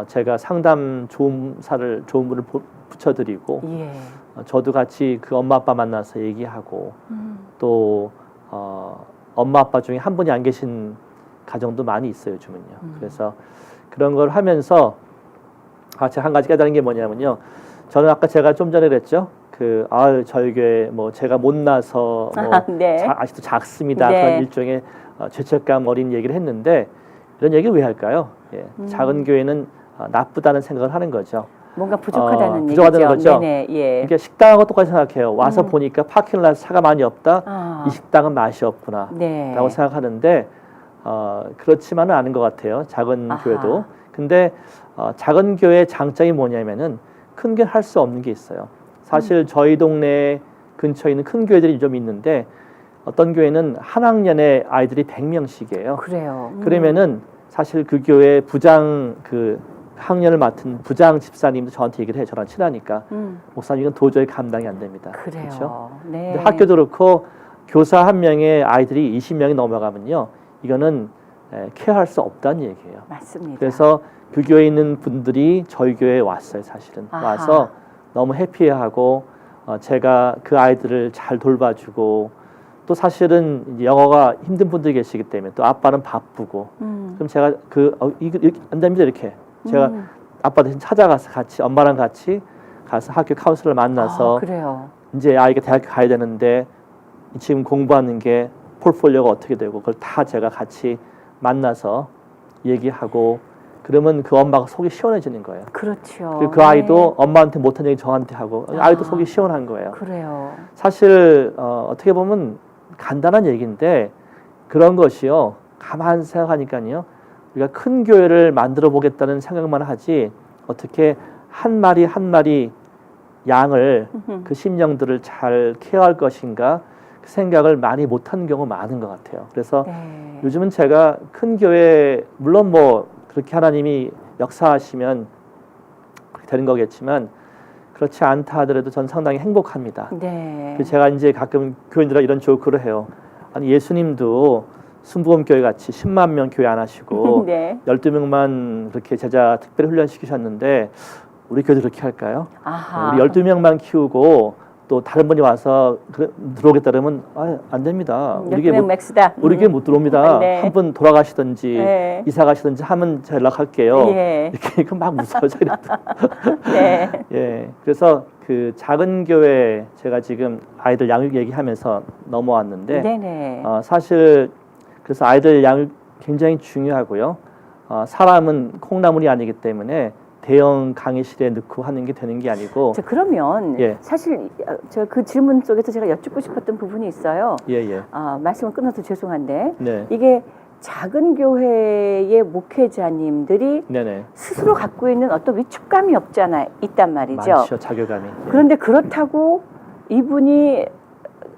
S2: 제가 상담 좋은 분을 붙여드리고
S1: 예.
S2: 저도 같이 그 엄마 아빠 만나서 얘기하고 또 엄마 아빠 중에 한 분이 안 계신 가정도 많이 있어요 요즘은요. 그래서 그런 걸 하면서 제가 한 가지 깨달은 게 뭐냐면요. 저는 아까 제가 좀 전에 그랬죠. 저희 교회 뭐 제가 못나서 뭐
S1: 네.
S2: 아직도 작습니다.
S1: 네.
S2: 그런 일종의 죄책감 어린 얘기를 했는데 이런 얘기를 왜 할까요? 예. 작은 교회는 나쁘다는 생각을 하는 거죠.
S1: 뭔가 부족하다는
S2: 부족하다는
S1: 얘기죠.
S2: 거죠.
S1: 네네. 예.
S2: 그러니까 식당하고 똑같이 생각해요. 와서 보니까 파킹lot 차가 많이 없다. 이 식당은 맛이 없구나.
S1: 네.
S2: 라고 생각하는데 그렇지만은 않은 것 같아요. 작은 교회도. 근데 작은 교회의 장점이 뭐냐면은 큰 교회 할 수 없는 게 있어요. 사실 저희 동네 근처에 있는 큰 교회들이 좀 있는데 어떤 교회는 한 학년에 아이들이 100명씩이에요.
S1: 그래요.
S2: 그러면은 사실 그 교회 부장 학년을 맡은 부장 집사님도 저한테 얘기를 해요. 저랑 친하니까 목사님 이건 도저히 감당이 안 됩니다.
S1: 그래요.
S2: 그렇죠?
S1: 네.
S2: 근데 학교도 그렇고 교사 한 명에 아이들이 20명이 넘어가면요, 이거는 케어할 수 없다는 얘기예요.
S1: 맞습니다.
S2: 그래서 그 교회에 있는 분들이 저희 교회에 왔어요. 사실은 와서 너무 해피해하고 제가 그 아이들을 잘 돌봐주고 또 사실은 이제 영어가 힘든 분들이 계시기 때문에 또 아빠는 바쁘고 그럼 제가 이거 안 됩니다 이렇게 제가 아빠 대신 찾아가서 같이 엄마랑 같이 가서 학교 카운슬러 만나서
S1: 그래요.
S2: 이제 아이가 대학교 가야 되는데 지금 공부하는 게 폴폴리오가 어떻게 되고 그걸 다 제가 같이 만나서 얘기하고 그러면 그 엄마가 속이 시원해지는 거예요.
S1: 그렇죠.
S2: 그리고 그 아이도 엄마한테 못한 얘기 저한테 하고 아이도 속이 시원한 거예요.
S1: 그래요.
S2: 사실 어떻게 보면 간단한 얘기인데 그런 것이요. 가만 생각하니까요. 우리가 큰 교회를 만들어 보겠다는 생각만 하지 어떻게 한 마리 한 마리 양을 그 심령들을 잘 케어할 것인가 그 생각을 많이 못하는 경우가 많은 것 같아요. 그래서
S1: 네.
S2: 요즘은 제가 큰 교회 물론 뭐 그렇게 하나님이 역사하시면 그렇게 되는 거겠지만 그렇지 않다 하더라도 전 상당히 행복합니다.
S1: 네.
S2: 제가 이제 가끔 교인들과 이런 조크를 해요. 아니 예수님도 순복음교회 같이 10만 명 교회 안 하시고
S1: 네.
S2: 12명만 그렇게 제자 특별히 훈련시키셨는데 우리 교회도 그렇게 할까요?
S1: 아하.
S2: 우리 12명만 키우고 또 다른 분이 와서 들어오겠다 그러면 안 됩니다. 우리 교회
S1: 맥스다.
S2: 우리 교회 못 들어옵니다.
S1: 네.
S2: 한 분 돌아가시든지
S1: 네.
S2: 이사 가시든지 하면 제가 연락할게요.
S1: 예.
S2: 이렇게 막 무서워져 이래도.
S1: 네.
S2: 예. 그래서 그 작은 교회 제가 지금 아이들 양육 얘기하면서 넘어왔는데
S1: 네네.
S2: 사실 그래서 아이들 양육 굉장히 중요하고요. 사람은 콩나물이 아니기 때문에 대형 강의실에 넣고 하는 게 되는 게 아니고.
S1: 그러면
S2: 예.
S1: 사실 저 그 질문 속에서 제가 여쭙고 싶었던 부분이 있어요.
S2: 예.
S1: 말씀을 끊어서 죄송한데
S2: 네.
S1: 이게 작은 교회의 목회자님들이
S2: 네네.
S1: 스스로 갖고 있는 어떤 위축감이 있단 말이죠.
S2: 많죠, 자괴감이. 네.
S1: 그런데 그렇다고 이분이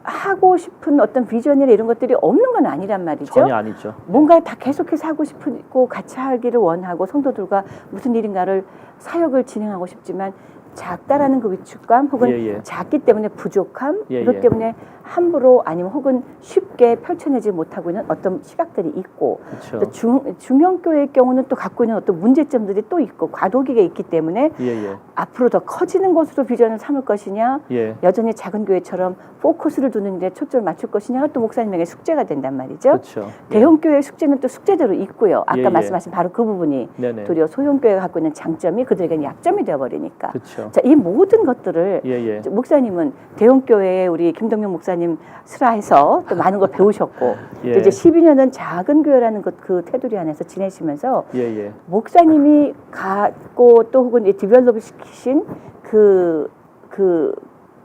S1: 하고 싶은 어떤 비전이나 이런 것들이 없는 건 아니란 말이죠.
S2: 전혀 아니죠.
S1: 뭔가 다 계속해서 하고 싶고 같이 하기를 원하고 성도들과 무슨 일인가를 사역을 진행하고 싶지만 작다라는 그 위축감 혹은
S2: 예, 예.
S1: 작기 때문에 부족함
S2: 예,
S1: 이것
S2: 예.
S1: 때문에 함부로 아니면 혹은 쉽게 펼쳐내지 못하고 있는 어떤 시각들이 있고
S2: 그렇죠.
S1: 또 중형교회의 경우는 또 갖고 있는 어떤 문제점들이 또 있고 과도기가 있기 때문에
S2: 예, 예.
S1: 앞으로 더 커지는 것으로 비전을 삼을 것이냐
S2: 예.
S1: 여전히 작은 교회처럼 포커스를 두는 데 초점을 맞출 것이냐가 또 목사님에게 숙제가 된단 말이죠.
S2: 그렇죠.
S1: 대형 교회의 숙제는 또 숙제대로 있고요. 아까
S2: 예, 예.
S1: 말씀하신 바로 그 부분이
S2: 네네.
S1: 도리어 소형 교회가 갖고 있는 장점이 그들에게는 약점이 되어버리니까.
S2: 그렇죠.
S1: 자, 이 모든 것들을
S2: 예, 예.
S1: 목사님은 대형 교회에 우리 김동명 목사님 슬하에서 또 많은 걸 배우셨고
S2: 예.
S1: 또 이제 12년은 작은 교회라는 그 테두리 안에서 지내시면서
S2: 예, 예.
S1: 목사님이 갖고 또 혹은 디벨롭 시키신 그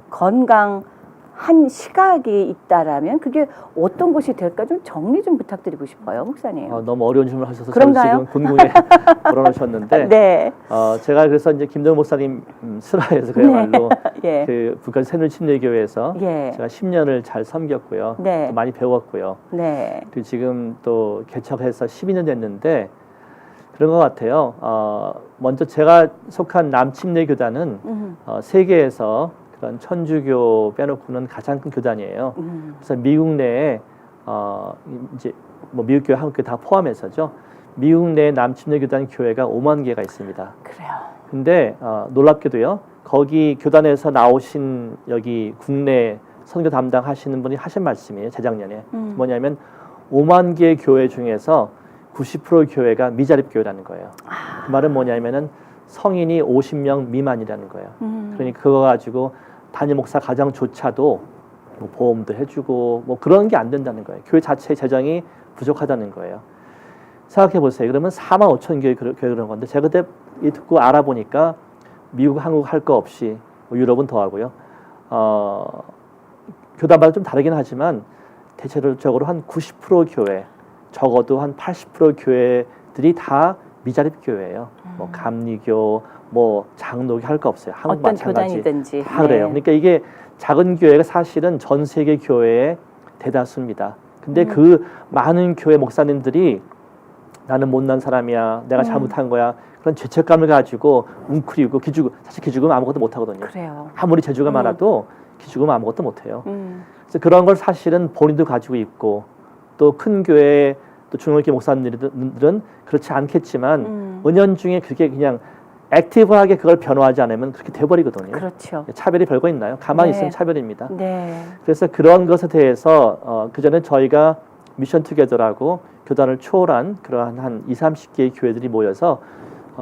S1: 건강한 시각이 있다라면 그게 어떤 것이 될까 좀 정리 좀 부탁드리고 싶어요, 목사님.
S2: 너무 어려운 질문을 하셔서
S1: 그런가요?
S2: 저를 지금 궁금해 물어놓으셨는데
S1: 네.
S2: 제가 그래서 이제 김동현 목사님 슬하에서 그야말로
S1: 예.
S2: 그 북한 새누리침례교회에서
S1: 예.
S2: 제가 10년을 잘 섬겼고요.
S1: 네.
S2: 또 많이 배웠고요.
S1: 네.
S2: 그리고 지금 또 개척해서 12년 됐는데 그런 것 같아요. 먼저 제가 속한 남침례교단은 세계에서 그런 천주교 빼놓고는 가장 큰 교단이에요. 그래서 미국 내에 이제 뭐 미국 교회, 한국 교회 다 포함해서죠. 미국 내 남침례교단 교회가 5만 개가 있습니다.
S1: 그래요.
S2: 근데 놀랍게도요. 거기 교단에서 나오신 여기 국내 선교 담당하시는 분이 하신 말씀이에요. 재작년에 뭐냐면 5만 개 교회 중에서 90% 교회가 미자립 교회라는 거예요. 그 말은 뭐냐면은 성인이 50명 미만이라는 거예요. 그러니까 그거 가지고 단임 목사 가정조차도 뭐 보험도 해주고 뭐 그런 게 안 된다는 거예요. 교회 자체의 재정이 부족하다는 거예요. 생각해 보세요. 그러면 4만 5천 교회 그런 건데 제가 그때 듣고 알아보니까 미국, 한국 할 거 없이 뭐 유럽은 더 하고요. 교단마다 좀 다르긴 하지만 대체적으로 한 90% 교회, 적어도 한 80% 교회들이 다 미자립 교회예요. 뭐 감리교, 뭐 장로교 할 거 없어요. 한국
S1: 어떤
S2: 마찬가지
S1: 교단이든지
S2: 다 그래요. 그러니까 이게 작은 교회가 사실은 전 세계 교회의 대다수입니다. 근데 그 많은 교회 목사님들이 나는 못난 사람이야, 내가 잘못한 거야, 그런 죄책감을 가지고 웅크리고 기죽고, 사실 기죽으면 아무것도 못 하거든요.
S1: 그래요.
S2: 아무리 재주가 많아도 기죽으면 아무것도 못 해요. 그래서 그런 걸 사실은 본인도 가지고 있고 또 큰 교회 또 중형교회 목사님들은 그렇지 않겠지만 은연중에 그게 그냥 액티브하게 그걸 변화하지 않으면 그렇게 돼버리거든요.
S1: 그렇죠.
S2: 차별이 별거 있나요? 가만히
S1: 네.
S2: 있으면 차별입니다.
S1: 네.
S2: 그래서 그런 것에 대해서 그 전에 저희가 미션 투게더라고 교단을 초월한 그러한 한 20, 30개의 교회들이 모여서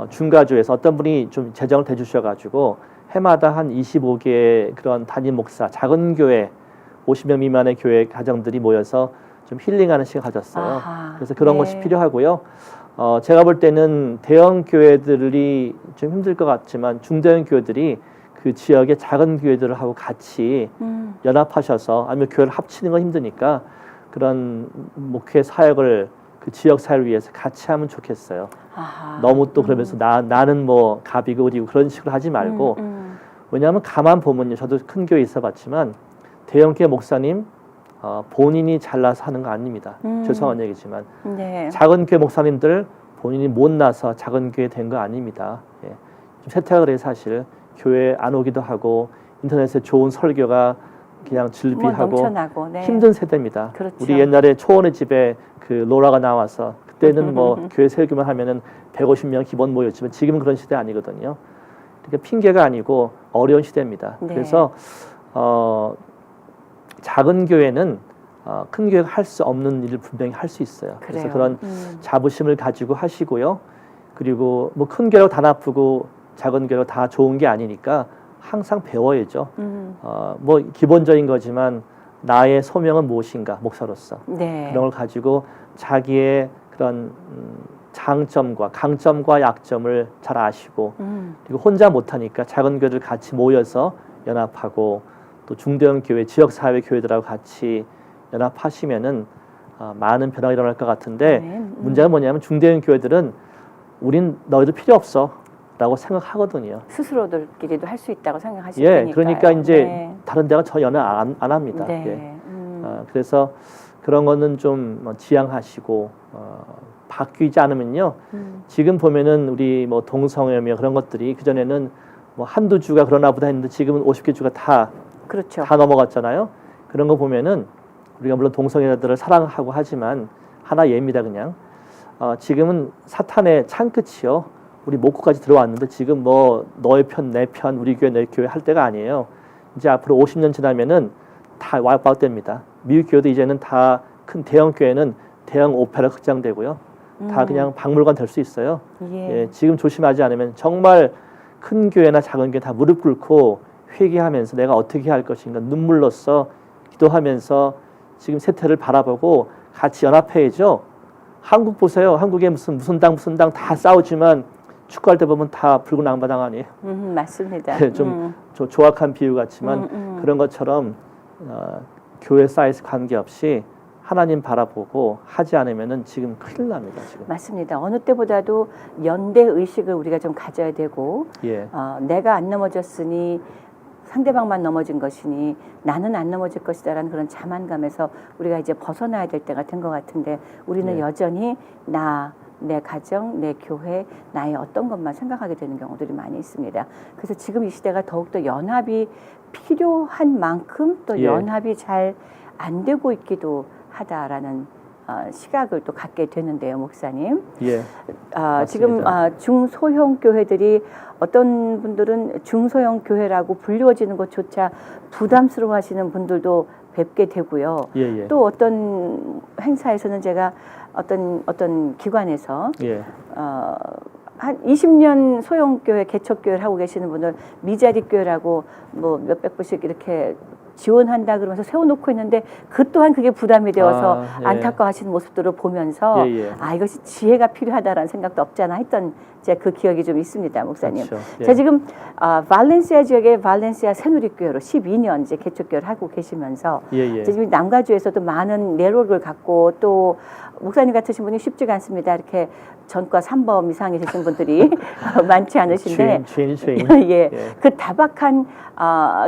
S2: 중가주에서 어떤 분이 좀 재정을 대주셔가지고 해마다 한 25개의 그런 단임 목사, 작은 교회, 50명 미만의 교회 가정들이 모여서 좀 힐링하는 시간 가졌어요.
S1: 아하,
S2: 그래서 그런
S1: 네.
S2: 것이 필요하고요. 제가 볼 때는 대형 교회들이 좀 힘들 것 같지만 중대형 교회들이 그 지역의 작은 교회들하고 같이 연합하셔서 아니면 교회를 합치는 건 힘드니까 그런 목회 사역을 그 지역 사회를 위해서 같이 하면 좋겠어요.
S1: 아하.
S2: 너무 또 그러면서 나는 뭐 갑이고 어디고 그런 식으로 하지 말고 왜냐하면 가만 보면요. 저도 큰 교회 있어봤지만 대형 교회 목사님 본인이 잘나서 하는 거 아닙니다. 죄송한 얘기지만
S1: 네.
S2: 작은 교회 목사님들 본인이 못나서 작은 교회 된 거 아닙니다. 예. 좀 세탁을 해 사실 교회 안 오기도 하고 인터넷에 좋은 설교가 그냥
S1: 뭐
S2: 즐비하고
S1: 넘쳐나고, 네.
S2: 힘든 세대입니다.
S1: 그렇죠.
S2: 우리 옛날에 초원의 집에 그 로라가 나와서 그때는 뭐 교회 세우기만 하면은 150명 기본 모였지만 지금은 그런 시대 아니거든요. 그러니까 핑계가 아니고 어려운 시대입니다.
S1: 네.
S2: 그래서 작은 교회는 큰 교회가 할 수 없는 일을 분명히 할 수 있어요. 그래서
S1: 그래요.
S2: 그런 자부심을 가지고 하시고요. 그리고 뭐 큰 교회로 다 나쁘고 작은 교회로 다 좋은 게 아니니까 항상 배워야죠. 뭐 기본적인 거지만 나의 소명은 무엇인가 목사로서
S1: 네.
S2: 그런 걸 가지고 자기의 그런 장점과 강점과 약점을 잘 아시고 그리고 혼자 못하니까 작은 교회들 같이 모여서 연합하고 또 중대형 교회, 지역사회 교회들하고 같이 연합하시면은 많은 변화가 일어날 것 같은데
S1: 네.
S2: 문제가 뭐냐면 중대형 교회들은 우린 너희들 필요 없어 라고 생각하거든요.
S1: 스스로들끼리도 할 수 있다고 생각하실
S2: 예,
S1: 테니까요.
S2: 그러니까 이제
S1: 네.
S2: 다른 데가 저 연합 안 합니다.
S1: 네.
S2: 예. 그래서 그런 거는 좀 지양하시고 바뀌지 않으면요. 지금 보면은 우리 뭐 동성애며 그런 것들이 그 전에는 뭐 한두 주가 그러나 보다 했는데 지금은 50개 주가
S1: 그렇죠.
S2: 다 넘어갔잖아요. 그런 거 보면은 우리가 물론 동성애자들을 사랑하고 하지만 하나 예입니다. 그냥 지금은 사탄의 창끝이요. 우리 목구까지 들어왔는데 지금 뭐 너의 편, 내 편, 우리 교회, 내 교회 할 때가 아니에요. 이제 앞으로 50년 지나면은 다 와이프아웃 됩니다. 미국 교회도 이제는 다 큰 대형 교회는 대형 오페라 극장 되고요. 다 그냥 박물관 될 수 있어요. 예, 지금 조심하지 않으면 정말 큰 교회나 작은 교회 다 무릎 꿇고 회개하면서 내가 어떻게 할 것인가 눈물로써 기도하면서 지금 세태를 바라보고 같이 연합해야죠. 한국 보세요. 한국에 무슨 당 다 싸우지만 축구할 때 보면 다 붉은 앙바당 아니에요.
S1: 맞습니다.
S2: 네, 좀 조악한 비유 같지만 그런 것처럼 교회 사이즈 관계없이 하나님 바라보고 하지 않으면은 지금 큰일 납니다. 지금.
S1: 맞습니다. 어느 때보다도 연대 의식을 우리가 좀 가져야 되고
S2: 예.
S1: 내가 안 넘어졌으니 상대방만 넘어진 것이니 나는 안 넘어질 것이다라는 그런 자만감에서 우리가 이제 벗어나야 될 때가 된 것 같은데 우리는
S2: 네.
S1: 여전히 내 가정, 내 교회, 나의 어떤 것만 생각하게 되는 경우들이 많이 있습니다. 그래서 지금 이 시대가 더욱더 연합이 필요한 만큼 또
S2: 예.
S1: 연합이 잘 안 되고 있기도 하다라는 시각을 또 갖게 되는데요, 목사님.
S2: 예.
S1: 지금 중소형 교회들이 어떤 분들은 중소형 교회라고 불리워지는 것조차 부담스러워하시는 분들도 뵙게 되고요.
S2: 예.
S1: 또 어떤 행사에서는 제가 어떤 기관에서
S2: 예.
S1: 한 20년 소형교회 개척교회를 하고 계시는 분들 미자리 교회라고 뭐 몇백 불씩 이렇게 지원한다 그러면서 세워놓고 있는데 그 또한 그게 부담이 되어서
S2: 예.
S1: 안타까워하시는 모습들을 보면서
S2: 예.
S1: 이것이 지혜가 필요하다라는 생각도 없지 않아 했던 제 그 기억이 좀 있습니다, 목사님.
S2: 그렇죠. 예.
S1: 제가 지금 발렌시아 지역의 발렌시아 새누리교회로 12년 이제 개척교회를 하고 계시면서
S2: 예.
S1: 지금 남가주에서도 많은 네트워크를 갖고 또 목사님 같으신 분이 쉽지가 않습니다. 이렇게 전과 3범 이상이 되신 분들이 많지 않으신데
S2: 죄인.
S1: 예. 그 타박한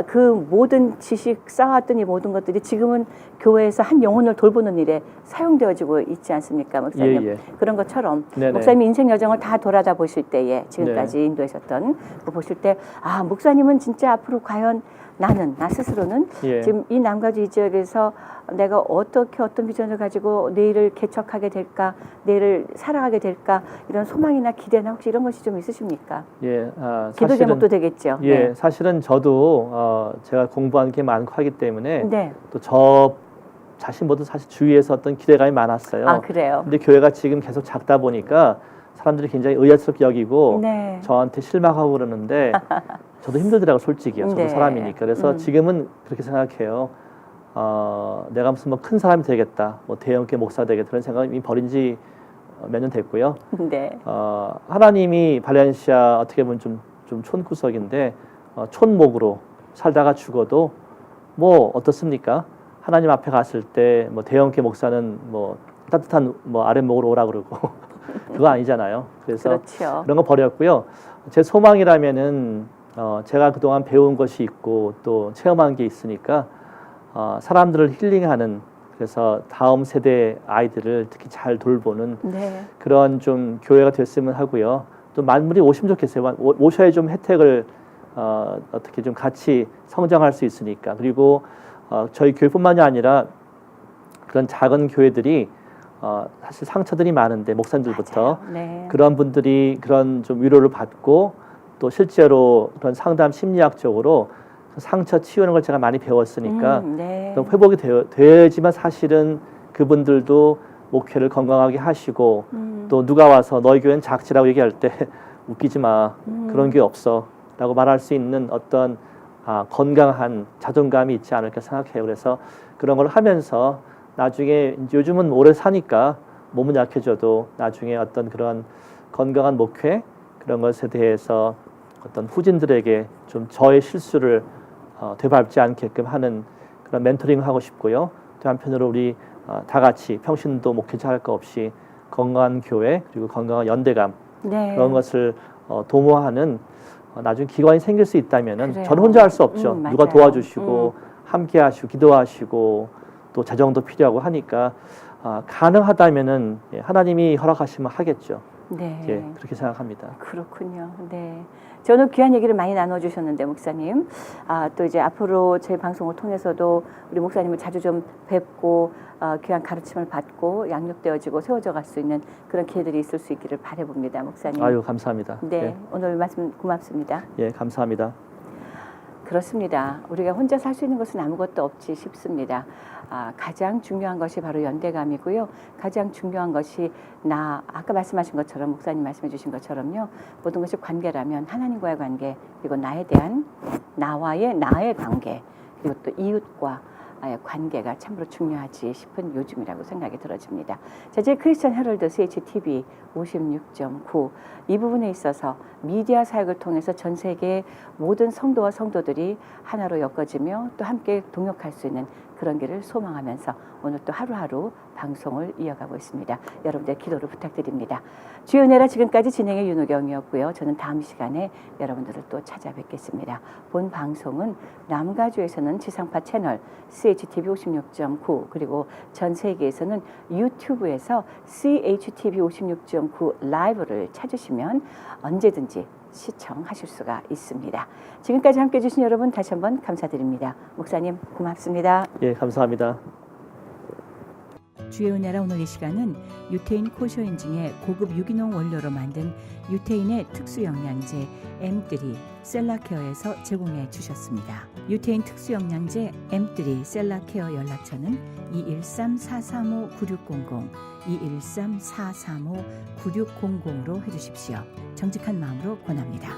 S1: 그 모든 지식 쌓았던 이 모든 것들이 지금은 교회에서 한 영혼을 돌보는 일에 사용되어지고 있지 않습니까, 목사님?
S2: 예.
S1: 그런 것처럼
S2: 네네.
S1: 목사님 인생 여정을 다 돌아다 보실 때에 지금까지 인도하셨던 거 보실 때 목사님은 진짜 앞으로 과연 나 스스로는
S2: 예.
S1: 지금 이 남가주 이 지역에서 내가 어떻게 어떤 비전을 가지고 내일을 개척하게 될까, 내일을 살아가게 될까 이런 소망이나 기대나 혹시 이런 것이 좀 있으십니까?
S2: 예.
S1: 기도 제목도 되겠죠.
S2: 예.
S1: 네.
S2: 사실은 저도 제가 공부한 게 많고 하기 때문에
S1: 네.
S2: 또 저 자신보다 사실 주위에서 어떤 기대감이 많았어요.
S1: 그래요.
S2: 근데 교회가 지금 계속 작다 보니까 사람들이 굉장히 의아스럽게 여기고
S1: 네.
S2: 저한테 실망하고 그러는데 저도 힘들더라고요, 솔직히요. 저도
S1: 네.
S2: 사람이니까. 그래서 지금은 그렇게 생각해요. 내가 무슨 뭐 큰 사람이 되겠다, 뭐 대형교회 목사 되겠다 그런 생각을 이미 버린 지 몇 년 됐고요.
S1: 네.
S2: 하나님이 발렌시아 어떻게 보면 좀 촌구석인데 촌목으로 살다가 죽어도 뭐 어떻습니까? 하나님 앞에 갔을 때 뭐 대형교회 목사는 뭐 따뜻한 뭐 아랫목으로 오라 그러고 그거 아니잖아요. 그래서
S1: 그렇죠.
S2: 그런 거 버렸고요. 제 소망이라면은 제가 그동안 배운 것이 있고 또 체험한 게 있으니까 사람들을 힐링하는, 그래서 다음 세대 아이들을 특히 잘 돌보는
S1: 네.
S2: 그런 좀 교회가 됐으면 하고요. 또 만물이 오시면 좋겠어요. 오셔야 좀 혜택을 어떻게 좀 같이 성장할 수 있으니까. 그리고 저희 교회뿐만이 아니라 그런 작은 교회들이 사실 상처들이 많은데 목사님들부터
S1: 네.
S2: 그런 분들이 그런 좀 위로를 받고 또 실제로 그런 상담 심리학적으로 상처 치유하는 걸 제가 많이 배웠으니까
S1: 네.
S2: 그럼 회복이 되지만 사실은 그분들도 목회를 건강하게 하시고 또 누가 와서 너희 교회는 작지라고 얘기할 때 웃기지 마, 그런 게 없어 라고 말할 수 있는 어떤 건강한 자존감이 있지 않을까 생각해요. 그래서 그런 걸 하면서 나중에 요즘은 오래 사니까 몸은 약해져도 나중에 어떤 그런 건강한 목회 그런 것에 대해서 어떤 후진들에게 좀 저의 실수를 되밟지 않게끔 하는 그런 멘토링을 하고 싶고요. 또 한편으로 우리 다 같이 평신도 목회자 할 거 없이 건강한 교회 그리고 건강한 연대감
S1: 네.
S2: 그런 것을 도모하는 나중에 기관이 생길 수 있다면은
S1: 그래요.
S2: 저는 혼자 할 수 없죠. 누가
S1: 맞아요.
S2: 도와주시고 함께 하시고 기도하시고 또 재정도 필요하고 하니까 가능하다면은 하나님이 허락하시면 하겠죠.
S1: 네.
S2: 예, 그렇게 생각합니다.
S1: 그렇군요. 네. 저는 귀한 얘기를 많이 나눠주셨는데 목사님, 또 이제 앞으로 제 방송을 통해서도 우리 목사님을 자주 좀 뵙고 귀한 가르침을 받고 양육되어지고 세워져 갈 수 있는 그런 기회들이 있을 수 있기를 바라봅니다, 목사님.
S2: 아유, 감사합니다.
S1: 네,
S2: 예,
S1: 오늘 말씀 고맙습니다.
S2: 예, 감사합니다.
S1: 그렇습니다. 우리가 혼자 살 수 있는 것은 아무것도 없지 싶습니다. 가장 중요한 것이 바로 연대감이고요. 가장 중요한 것이 아까 말씀하신 것처럼 목사님 말씀해 주신 것처럼요. 모든 것이 관계라면 하나님과의 관계, 그리고 나에 대한 나의 관계, 그리고 또 이웃과 관계가 참으로 중요하지 싶은 요즘이라고 생각이 들어집니다. 자, 제 크리스천 헤럴드 CHTV 56.9 이 부분에 있어서 미디어 사역을 통해서 전 세계 모든 성도와 성도들이 하나로 엮어지며 또 함께 동역할 수 있는 그런 길을 소망하면서 오늘 또 하루하루 방송을 이어가고 있습니다. 여러분들 기도를 부탁드립니다. 주의 은혜라 지금까지 진행의 윤호경이었고요. 저는 다음 시간에 여러분들을 또 찾아뵙겠습니다. 본 방송은 남가주에서는 지상파 채널 CHTV 56.9 그리고 전 세계에서는 유튜브에서 CHTV 56.9 라이브를 찾으시면 언제든지 시청하실 수가 있습니다. 지금까지 함께해 주신 여러분 다시 한번 감사드립니다. 목사님 고맙습니다.
S2: 예, 감사합니다.
S1: 주의 은혜라 오늘 이 시간은 유태인 코쇼엔징의 고급 유기농 원료로 만든 유태인의 특수 영양제 M3 셀라케어에서 제공해 주셨습니다. 유태인 특수 영양제 M3 셀라케어 연락처는 213-435-9600 213-435-9600로 해주십시오. 정직한 마음으로 권합니다.